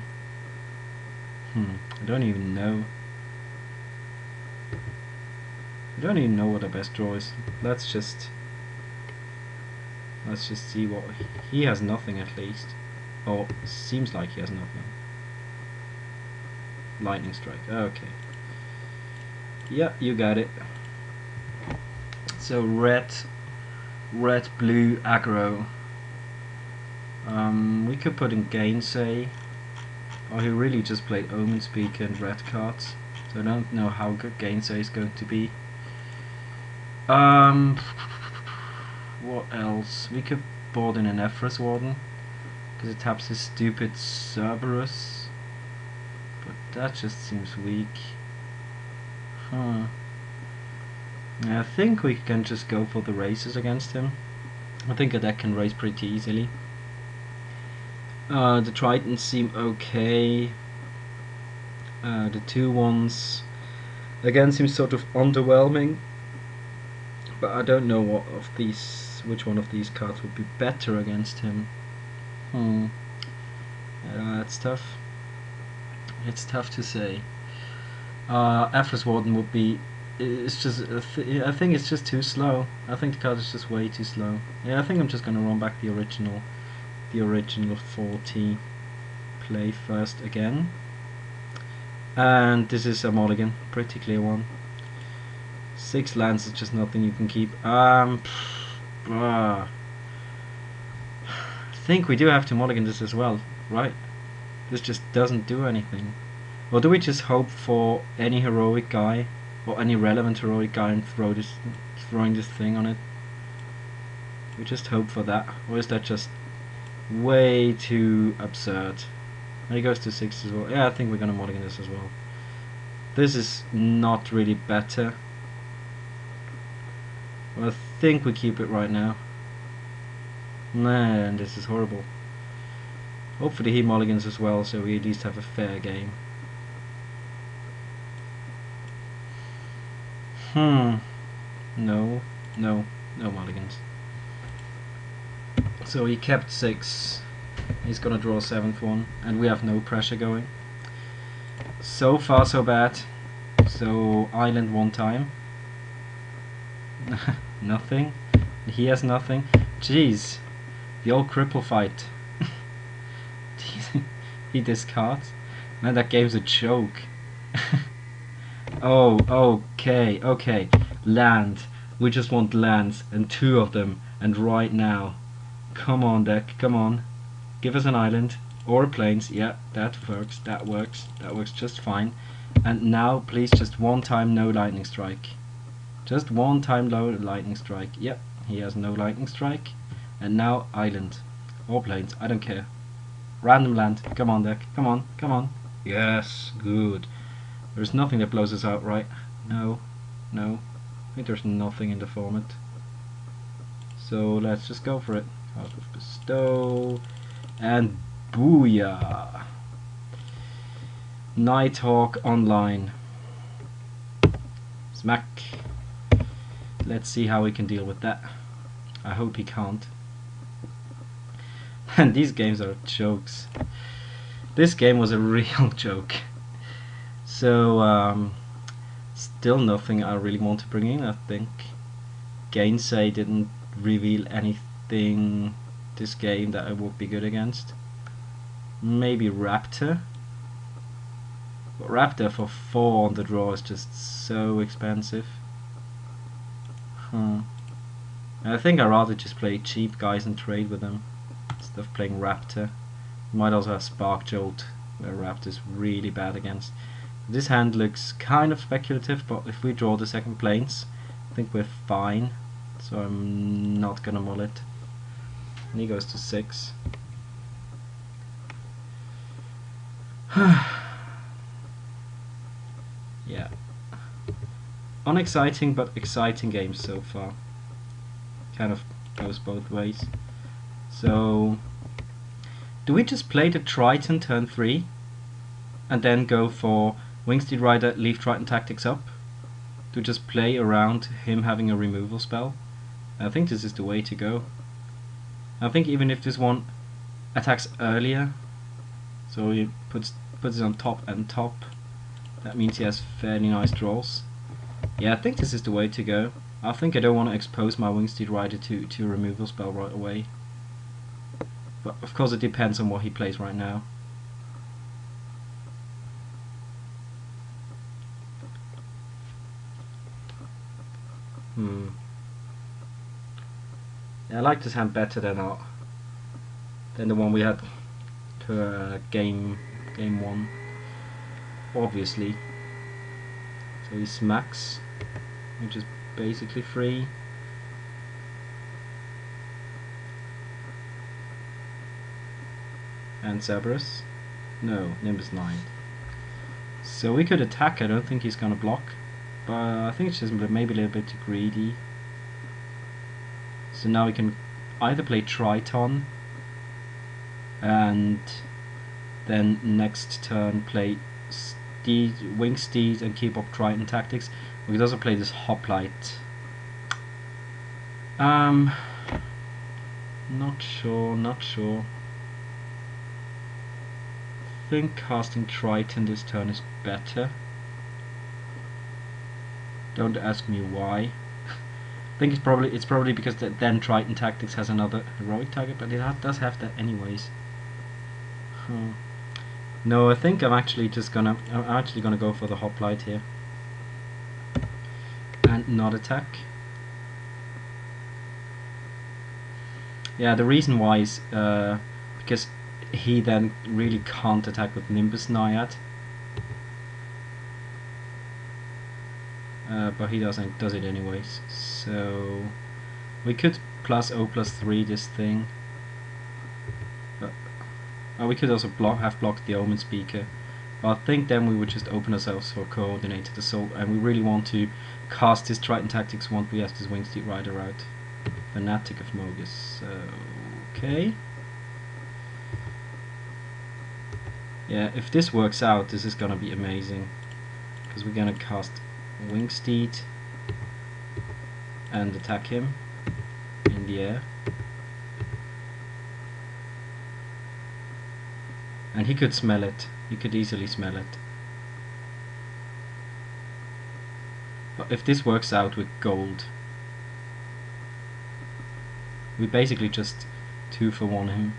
I don't even know. I don't even know what our best draw is. Let's just see what he has. Nothing at least, or seems like he has nothing. Lightning Strike. Okay. Yeah, you got it. So red, blue, aggro. We could put in Gainsay. Or he really just played Omen Speaker and red cards. So I don't know how good Gainsay is going to be. What else? We could board in an Ephra's Warden, because it taps his stupid Cerberus. But that just seems weak. Yeah, I think we can just go for the races against him. I think a deck can race pretty easily. The Tritons seem okay. The 2/1s again seems sort of underwhelming. But I don't know which one of these cards would be better against him. It's tough. It's tough to say. Ephra's Warden would be. It's just. I think it's just too slow. I think the card is just way too slow. Yeah, I think I'm just gonna run back the original 40 play first again. And this is a mulligan, pretty clear one. 6 lands is just nothing you can keep. I think we do have to mulligan this as well, right? This just doesn't do anything. Or do we just hope for any heroic guy, or any relevant heroic guy, and throwing this thing on it? We just hope for that, or is that just way too absurd? And he goes to 6 as well. Yeah, I think we're gonna mulligan this as well. This is not really better. Well, I think we keep it right now. Man, this is horrible. Hopefully he mulligans as well, so we at least have a fair game. No, no, no mulligans. So he kept 6. He's gonna draw a 7th one, and we have no pressure going. So far so bad. So island 1 time. Nothing. He has nothing. Jeez. The old cripple fight. He discards. Man, that game's a joke. Oh, okay. Land. We just want lands, and 2 of them, and right now. Come on, deck, come on. Give us an island, or a plains. Yeah, that works just fine. And now, please, just 1 time no lightning strike. Just 1 time low lightning strike. Yep, he has no lightning strike. And now island, or plains, I don't care. Random land, come on deck, come on. Yes, good. There's nothing that blows us out, right? No. I think there's nothing in the format. So let's just go for it. Out of bestow. And booyah! Nighthawk online. Smack. Let's see how we can deal with that. I hope he can't. And these games are jokes. This game was a real joke. So still nothing I really want to bring in, I think. Gainsay didn't reveal anything this game that I would be good against. Maybe Raptor. But Raptor for 4 on the draw is just so expensive. I think I'd rather just play cheap guys and trade with them instead of playing Raptor. You might also have Spark Jolt, where Raptor's really bad against. This hand looks kind of speculative, but if we draw the 2nd plains, I think we're fine. So I'm not gonna mull it. And he goes to 6. Yeah. Unexciting but exciting game so far. Kind of goes both ways. So do we just play the Triton turn 3 and then go for Wingsteed Rider, leave Triton Tactics up to just play around him having a removal spell? I think this is the way to go. I think even if this one attacks earlier, so he puts it on top and top, that means he has fairly nice draws. Yeah, I think this is the way to go. I think I don't want to expose my Wingsteed Rider to a removal spell right away. But of course it depends on what he plays right now. Yeah, I like this hand better than the one we had to game 1, obviously. So he smacks, which is basically free. And Cerberus? No, Nimbus 9. So we could attack. I don't think he's gonna block, but I think it's just maybe a little bit too greedy. So now we can either play Triton and then next turn play Wing Steed and keep up Triton Tactics. We could also play this Hoplite. Not sure. I think casting Triton this turn is better. Don't ask me why. I think it's probably because then Triton Tactics has another heroic target, but it does have that anyways. No, I think I'm actually gonna go for the Hoplite here and not attack. Yeah, the reason why is because he then really can't attack with Nimbus Naiad. But he does it anyways. So we could +0/+3 this thing. We could also have blocked the Omen Speaker. But I think then we would just open ourselves for Coordinated Assault, and we really want to cast this Triton Tactics once we have this Wingsteed Rider out. Fanatic of Mogus. So Okay. Yeah, if this works out, this is gonna be amazing. Because we're gonna cast Wingsteed and attack him in the air. And he could smell it. He could easily smell it. But if this works out with gold, we basically just 2-for-1 him.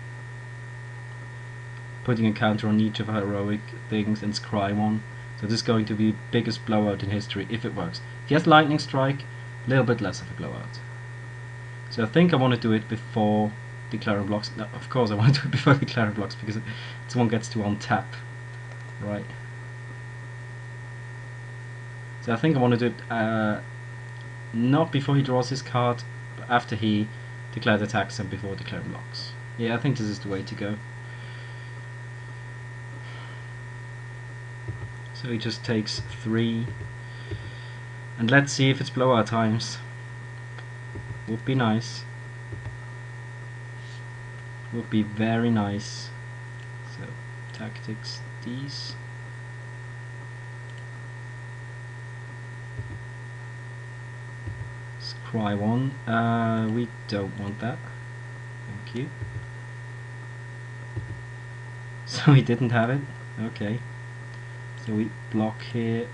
Putting a counter on each of our heroic things and scry one. So this is going to be the biggest blowout in history if it works. If he has Lightning Strike, a little bit less of a blowout. So I think I want to do it before declaring blocks. No, of course I want to do it before declaring blocks because someone gets to untap. Right. So I think I want to do it not before he draws his card, but after he declared attacks and before declaring blocks. Yeah, I think this is the way to go. So he just takes 3, and let's see if it's blowout times. Would be nice. Would be very nice. So tactics, these. Scry 1. We don't want that. Thank you. So he didn't have it. Okay. So we block here,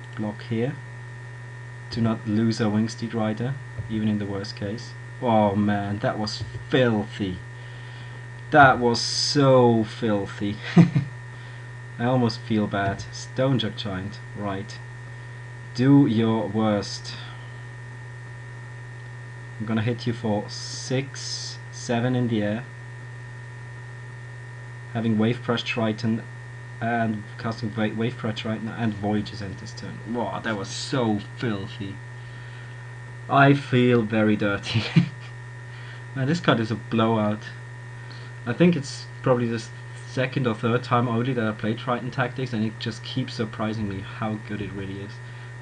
to not lose our Wingsteed Rider, even in the worst case. Oh man, that was filthy. That was so filthy. I almost feel bad. Stonejug Giant, right. Do your worst. I'm gonna hit you for 6, 7 in the air. Having Wave Crush Triton and casting Wave Crush Triton and Voyages end this turn. Wow, that was so filthy. I feel very dirty. Man, this card is a blowout. I think it's probably the second or third time only that I played Triton Tactics, and it just keeps surprising me how good it really is.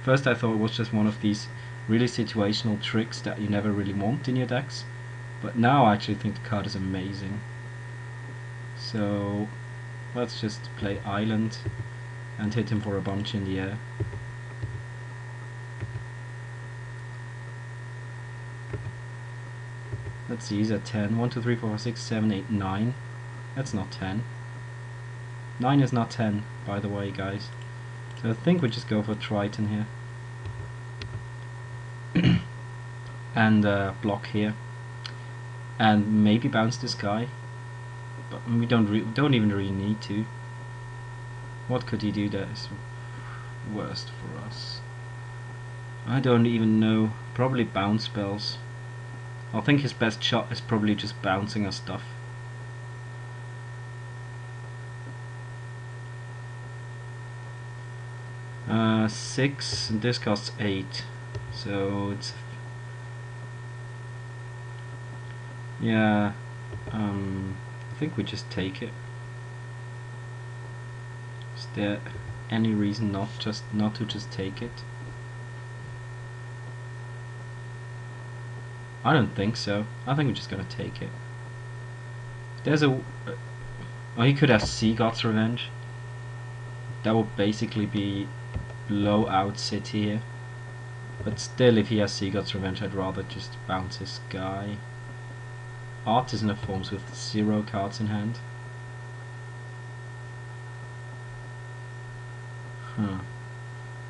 First I thought it was just one of these really situational tricks that you never really want in your decks, but now I actually think the card is amazing. So let's just play Island and hit him for a bunch in the air. Let's see, he's at 10. 1, 2, 3, 4, 5, 6, 7, 8, 9. That's not 10. 9 is not 10, by the way, guys. So I think we just go for Triton here. And block here. And maybe bounce this guy. But we don't even really need to. What could he do that is worst for us? I don't even know. Probably bounce spells. I think his best shot is probably just bouncing us stuff. Uh, 6 and this costs 8. So it's yeah. I think we just take it. Is there any reason not to just take it? I don't think so. I think we're just gonna take it. There's a oh, he could have Sea God's Revenge. That would basically be blow out City here. But still, if he has Sea God's Revenge, I'd rather just bounce his guy. Artisan of Forms with 0 cards in hand.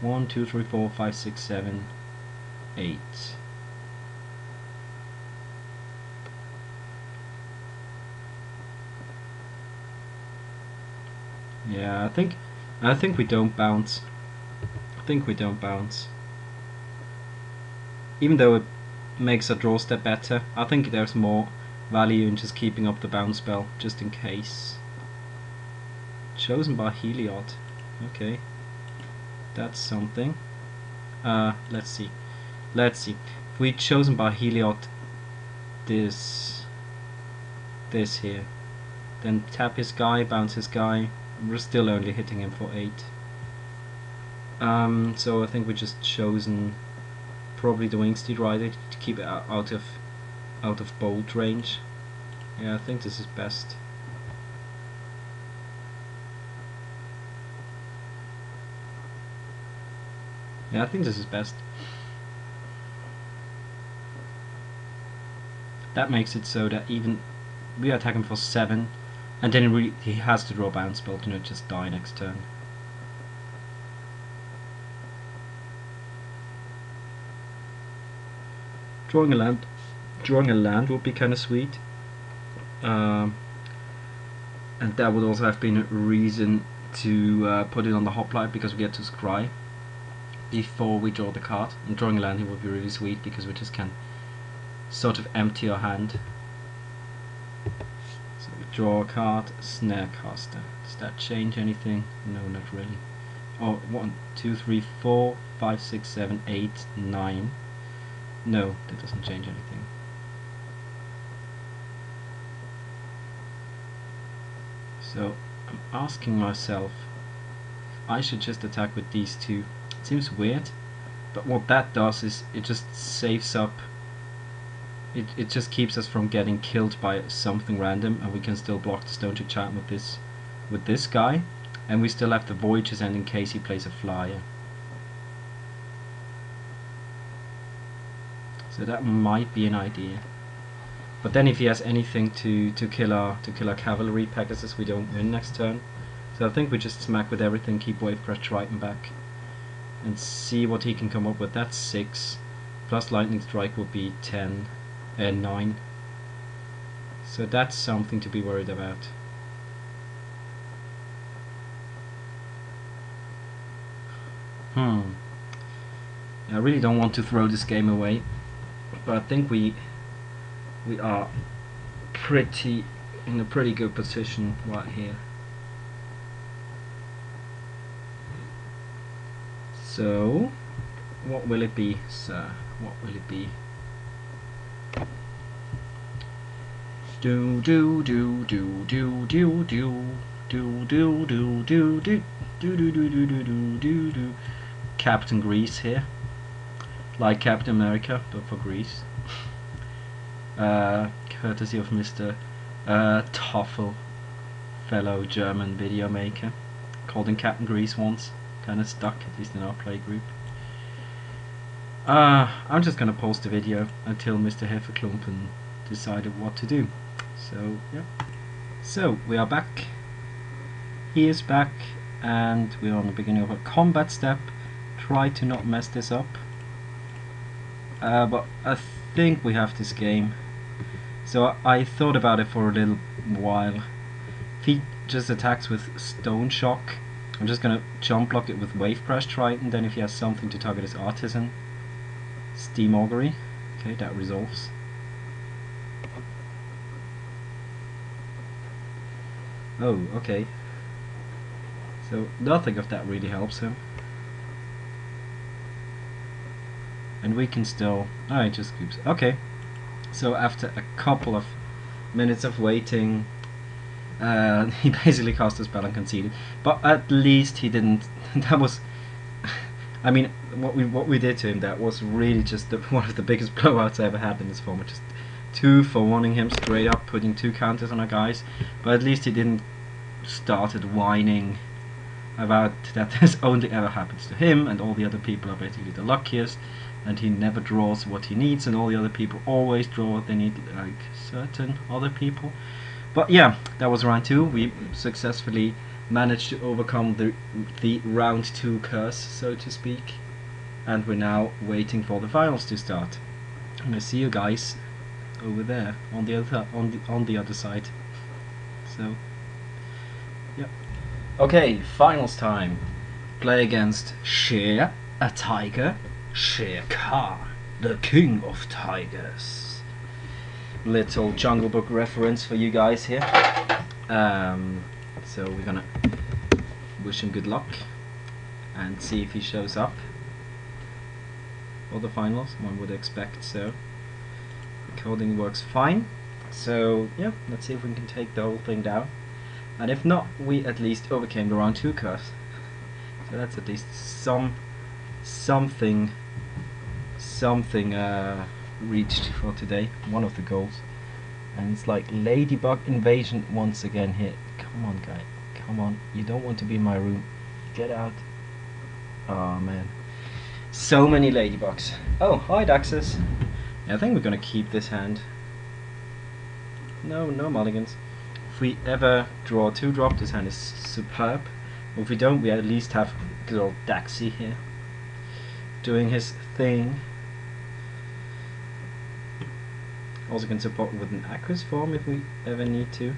1, 2, 3, 4, 5, 6, 7, 8. Yeah, I think we don't bounce. I think we don't bounce. Even though it makes our draw step better, I think there's more value in just keeping up the bounce spell, just in case. Chosen by Heliod. Okay. That's something. Let's see. If we'd chosen by Heliod this here, then tap his guy, bounce his guy, we're still only hitting him for 8. So I think we just chosen probably the Wingsteed Rider to keep it out of bolt range. Yeah, I think this is best. Yeah, I think this is best. That makes it so that even we attack him for 7, and then he has to draw a bounce spell to not just die next turn. Drawing a land would be kind of sweet, and that would also have been a reason to put it on the hoplite, because we get to scry before we draw the card. And drawing a land here would be really sweet because we just can sort of empty our hand. So we draw a card, Snarecaster. Does that change anything? No, not really. Oh, 1, 2, 3, 4, 5, 6, 7, 8, 9. No, that doesn't change anything. So I'm asking myself if I should just attack with these two. It seems weird, but what that does is it just saves up. It just keeps us from getting killed by something random, and we can still block the Untitled Chapter with this guy, and we still have the Voyage's End in case he plays a flyer. So that might be an idea. But then if he has anything to kill our cavalry Pegasus, we don't win next turn. So I think we just smack with everything, keep Wavecrash Triton back, and see what he can come up with. That's 6, plus Lightning Strike will be 10 and 9. So that's something to be worried about. I really don't want to throw this game away, but I think we are in a pretty good position right here. So, what will it be, sir? What will it be? Do do do do do do do do do do do do do do do do do do do. Captain Grease here, like Captain America, but for Greece. Courtesy of Mr. Toffel, fellow German video maker. Called him Captain Grease once. Kind of stuck, at least in our play group. I'm just gonna post the video until Mr. Hefferklumpen decided what to do. So yeah. So we are back. He is back, and we're on the beginning of a combat step. Try to not mess this up. But I think we have this game. So I thought about it for a little while. If he just attacks with Stone Shock, I'm just gonna jump block it with Wavecrash Triton. Then if he has something to target his Artisan, Steam Augury. Okay, that resolves. Oh, okay. So nothing of that really helps him. And we can still... oh, it just keeps... okay. So after a couple of minutes of waiting, he basically cast a spell and conceded. But at least he didn't... that was... I mean, what we did to him, that was really just one of the biggest blowouts I ever had in this format. Just 2 for wanting him straight up, putting 2 counters on our guys. But at least he didn't started whining about that this only ever happens to him, and all the other people are basically the luckiest, and he never draws what he needs, and all the other people always draw what they need, like certain other people. But yeah, that was round 2. We successfully managed to overcome the round 2 curse, so to speak, and we're now waiting for the finals to start. And I see you guys over there on the other side. So yeah. Okay, finals time. Play against Shere, a tiger. Shere Khan, the king of tigers. Little Jungle Book reference for you guys here. So we're gonna wish him good luck and see if he shows up for the finals. One would expect so. Recording works fine. So yeah, let's see if we can take the whole thing down. And if not, we at least overcame the round 2 curse. So that's at least something reached for today. One of the goals. And it's like ladybug invasion once again here. Come on, guy. Come on. You don't want to be in my room. Get out. Oh, man. So many ladybugs. Oh, hi, Daxus. Yeah, I think we're gonna keep this hand. No mulligans. If we ever draw a 2-drop, this hand is superb. If we don't, we at least have good old Daxy here doing his thing. Also can support with an Aqueous form if we ever need to.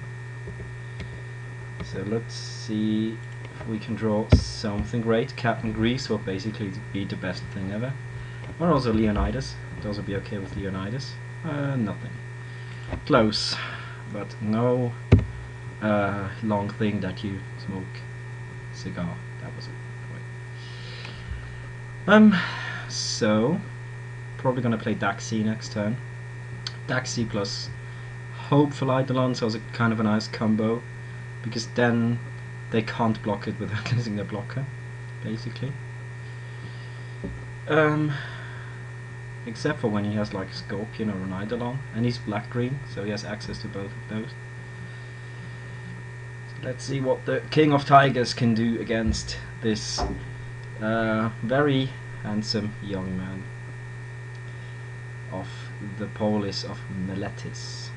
So let's see if we can draw something great. Captain Grease will basically be the best thing ever. Or also Leonidas. It'd also be okay with Leonidas. Nothing. Close. But no long thing that you smoke cigar. That was it. So probably gonna play Daxy next turn. Daxy plus Hopeful Eidolon, so it's a kind of a nice combo, because then they can't block it without losing their blocker, basically. Except for when he has like Scorpion or an Eidolon, and he's black-green, so he has access to both of those. So let's see what the King of Tigers can do against this very handsome young man of the polis of Meletis.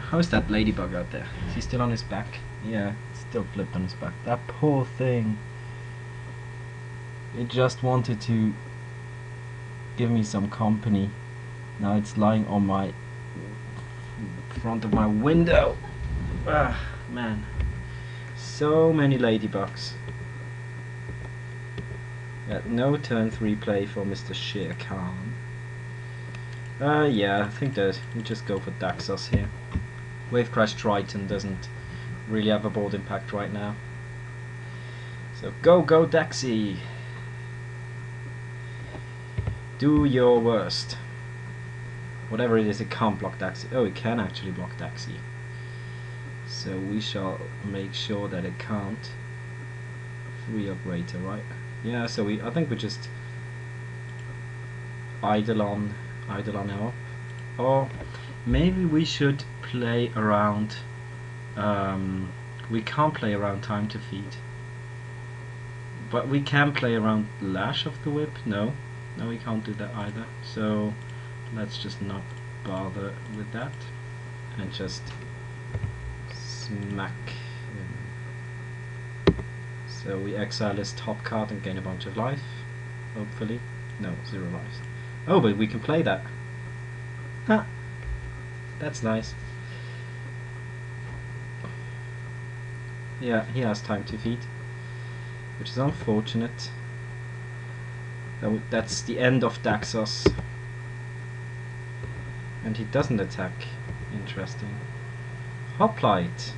How's that ladybug out there? Is he still on his back? Yeah, still flipped on his back. That poor thing. It just wanted to give me some company. Now it's lying on my front of my window. Ah, man. So many ladybugs. No turn 3 play for Mr. Shere Khan. Yeah, I think that we just go for Daxos here. Wave Crash Triton doesn't really have a board impact right now. So go Daxy! Do your worst. Whatever it is, it can't block Daxy. Oh, it can actually block Daxy. So we shall make sure that it can't. Free operator, right? Yeah, so I think we just Eidolon up. Or maybe we should play around. We can't play around Time to Feed, but we can play around Lash of the Whip. No, we can't do that either. So let's just not bother with that and just smack. So we exile his top card and gain a bunch of life, hopefully. No, 0 lives. Oh, but we can play that. Huh. That's nice. Yeah, he has Time to Feed, which is unfortunate. That's the end of Daxos. And he doesn't attack. Interesting. Hoplite.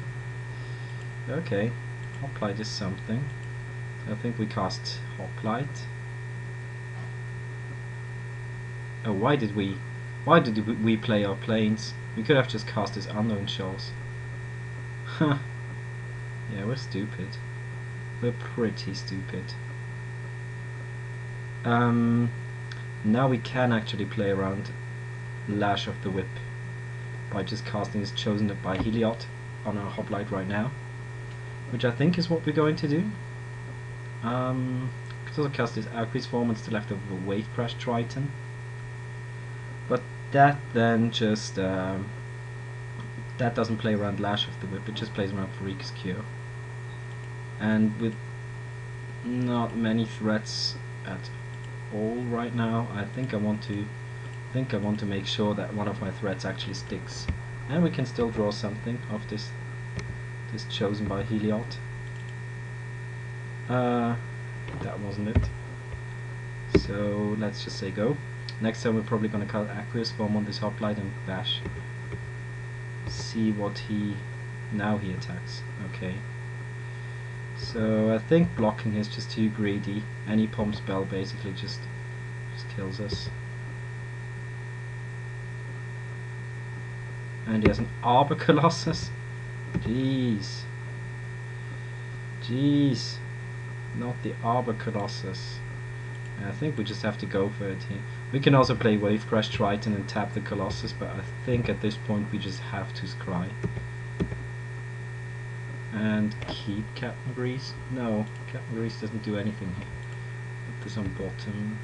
Okay. Hoplite is something. I think we cast Hoplite. Oh, why did we play our planes? We could have just cast his Unknown Shores. Huh. Yeah, we're stupid. We're pretty stupid. Now we can actually play around Lash of the Whip by just casting his Chosen by Heliod on our Hoplite right now, which I think is what we're going to do. Could also cast his Aqueous form and still have to have a Wave Crash Triton. But that then just that doesn't play around Lash of the Whip, it just plays around Farika's Cure. And with not many threats at all right now, I think I want to make sure that one of my threats actually sticks. And we can still draw something of this Chosen by Heliod. That wasn't it. So let's just say go. Next time we're probably going to cast Aqueous form on this Hoplite and bash. See what now he attacks. Okay. So I think blocking is just too greedy. Any Pomp spell basically just kills us. And he has an Arbor Colossus. Jeez. Not the Arbor Colossus. I think we just have to go for it here. We can also play Wave Crash Triton and tap the Colossus, but I think at this point we just have to scry. And keep Captain Grease? No, Captain Grease doesn't do anything here. Put this on bottom.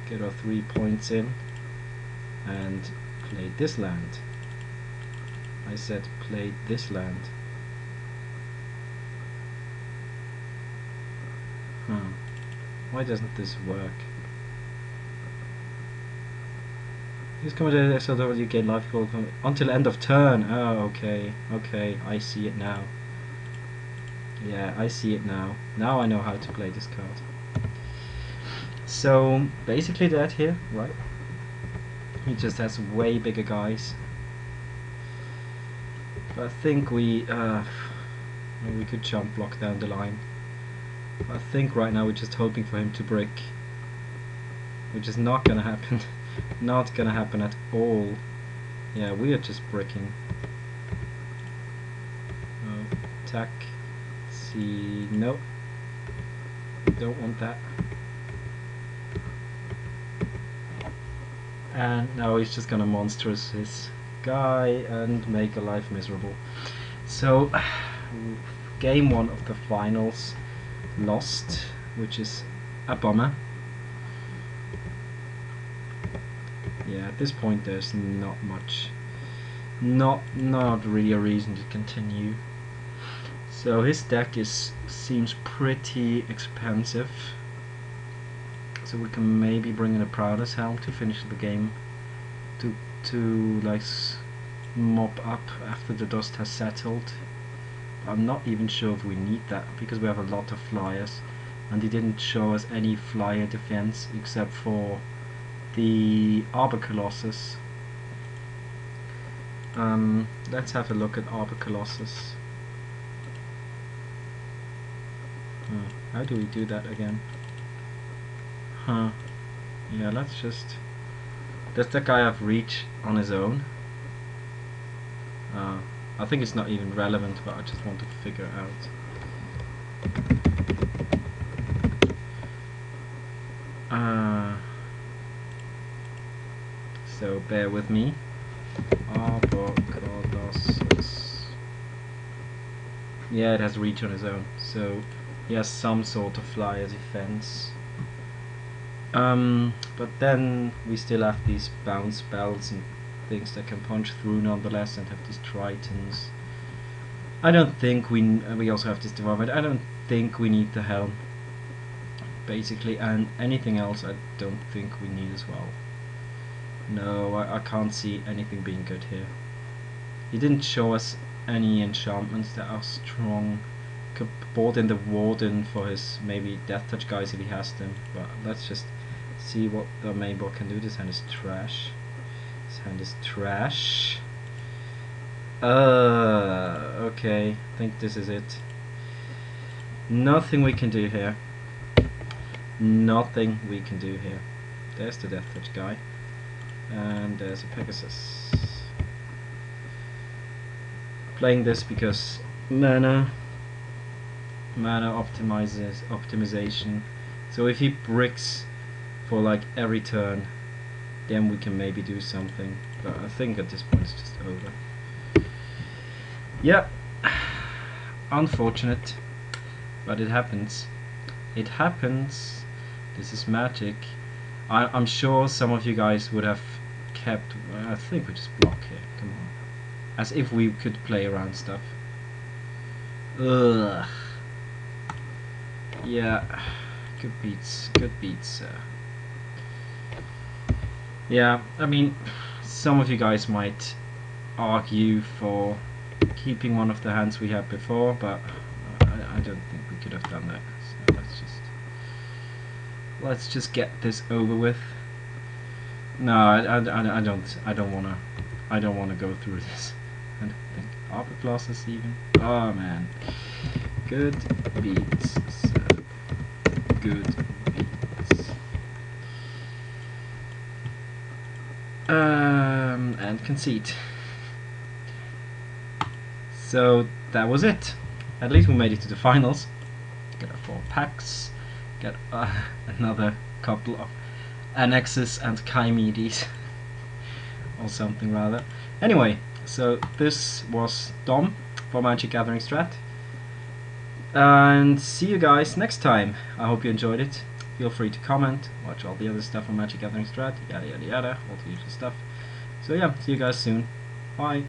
Get our 3 points in. And play this land. I said play this land. Why doesn't this work? Use command so that you gain life goal until end of turn. Oh, okay, okay, I see it now. Yeah, I see it now. Now I know how to play this card. So basically that here, right? He just has way bigger guys. But I think we could jump block down the line. I think right now we're just hoping for him to brick, which is not gonna happen. Not gonna happen at all. Yeah, we are just bricking. Oh, attack. See, nope. Don't want that. And now he's just gonna monstrous his guy and make a life miserable. So, game 1 of the finals. Lost, which is a bummer. Yeah, at this point there's not much, not really a reason to continue. So his deck seems pretty expensive. So we can maybe bring in a Prowler's Helm to finish the game, to like mop up after the dust has settled. I'm not even sure if we need that, because we have a lot of flyers, and he didn't show us any flyer defense except for the Arbor Colossus. Let's have a look at Arbor Colossus. How do we do that again? Yeah, let's just... Does that guy have reach on his own? I think it's not even relevant, but I just want to figure out. So bear with me. Arbor Colossus. Yeah, it has reach on its own, so he has some sort of flyer defense. But then we still have these bounce spells and things that can punch through nonetheless, and have these Tritons. I don't think we also have this Devourment. I don't think we need the Helm, basically, and anything else I don't think we need as well. No, I can't see anything being good here. He didn't show us any enchantments that are strong. Could board in the Warden for his maybe Death Touch guys if he has them, but let's just see what the main board can do. This hand is trash. This hand is trash. Okay, I think this is it. Nothing we can do here. Nothing we can do here. There's the Death Touch guy. And there's a Pegasus. Playing this because mana optimization. So if he bricks for like every turn, then we can maybe do something. But I think at this point it's just over. Yep. Unfortunate, but it happens. It happens. This is Magic. I'm sure some of you guys would have kept... I think we just block here, come on. As if we could play around stuff. Ugh. Yeah, good beats, Yeah, I mean, some of you guys might argue for keeping one of the hands we had before, but I don't think we could have done that. So let's just get this over with. No, I don't wanna go through this. I don't think Arbor Colossus even. Oh man, good beats, sir. Good beats. And conceit. So that was it. At least we made it to the finals. Got our 4 packs. get another couple of annexes and Chimedes or something rather. Anyway, so this was Dom for MagicGatheringStrat, and see you guys next time. I hope you enjoyed it. Feel free to comment, watch all the other stuff on MagicGatheringStrat, yada yada yada, all the usual stuff. So yeah, see you guys soon. Bye.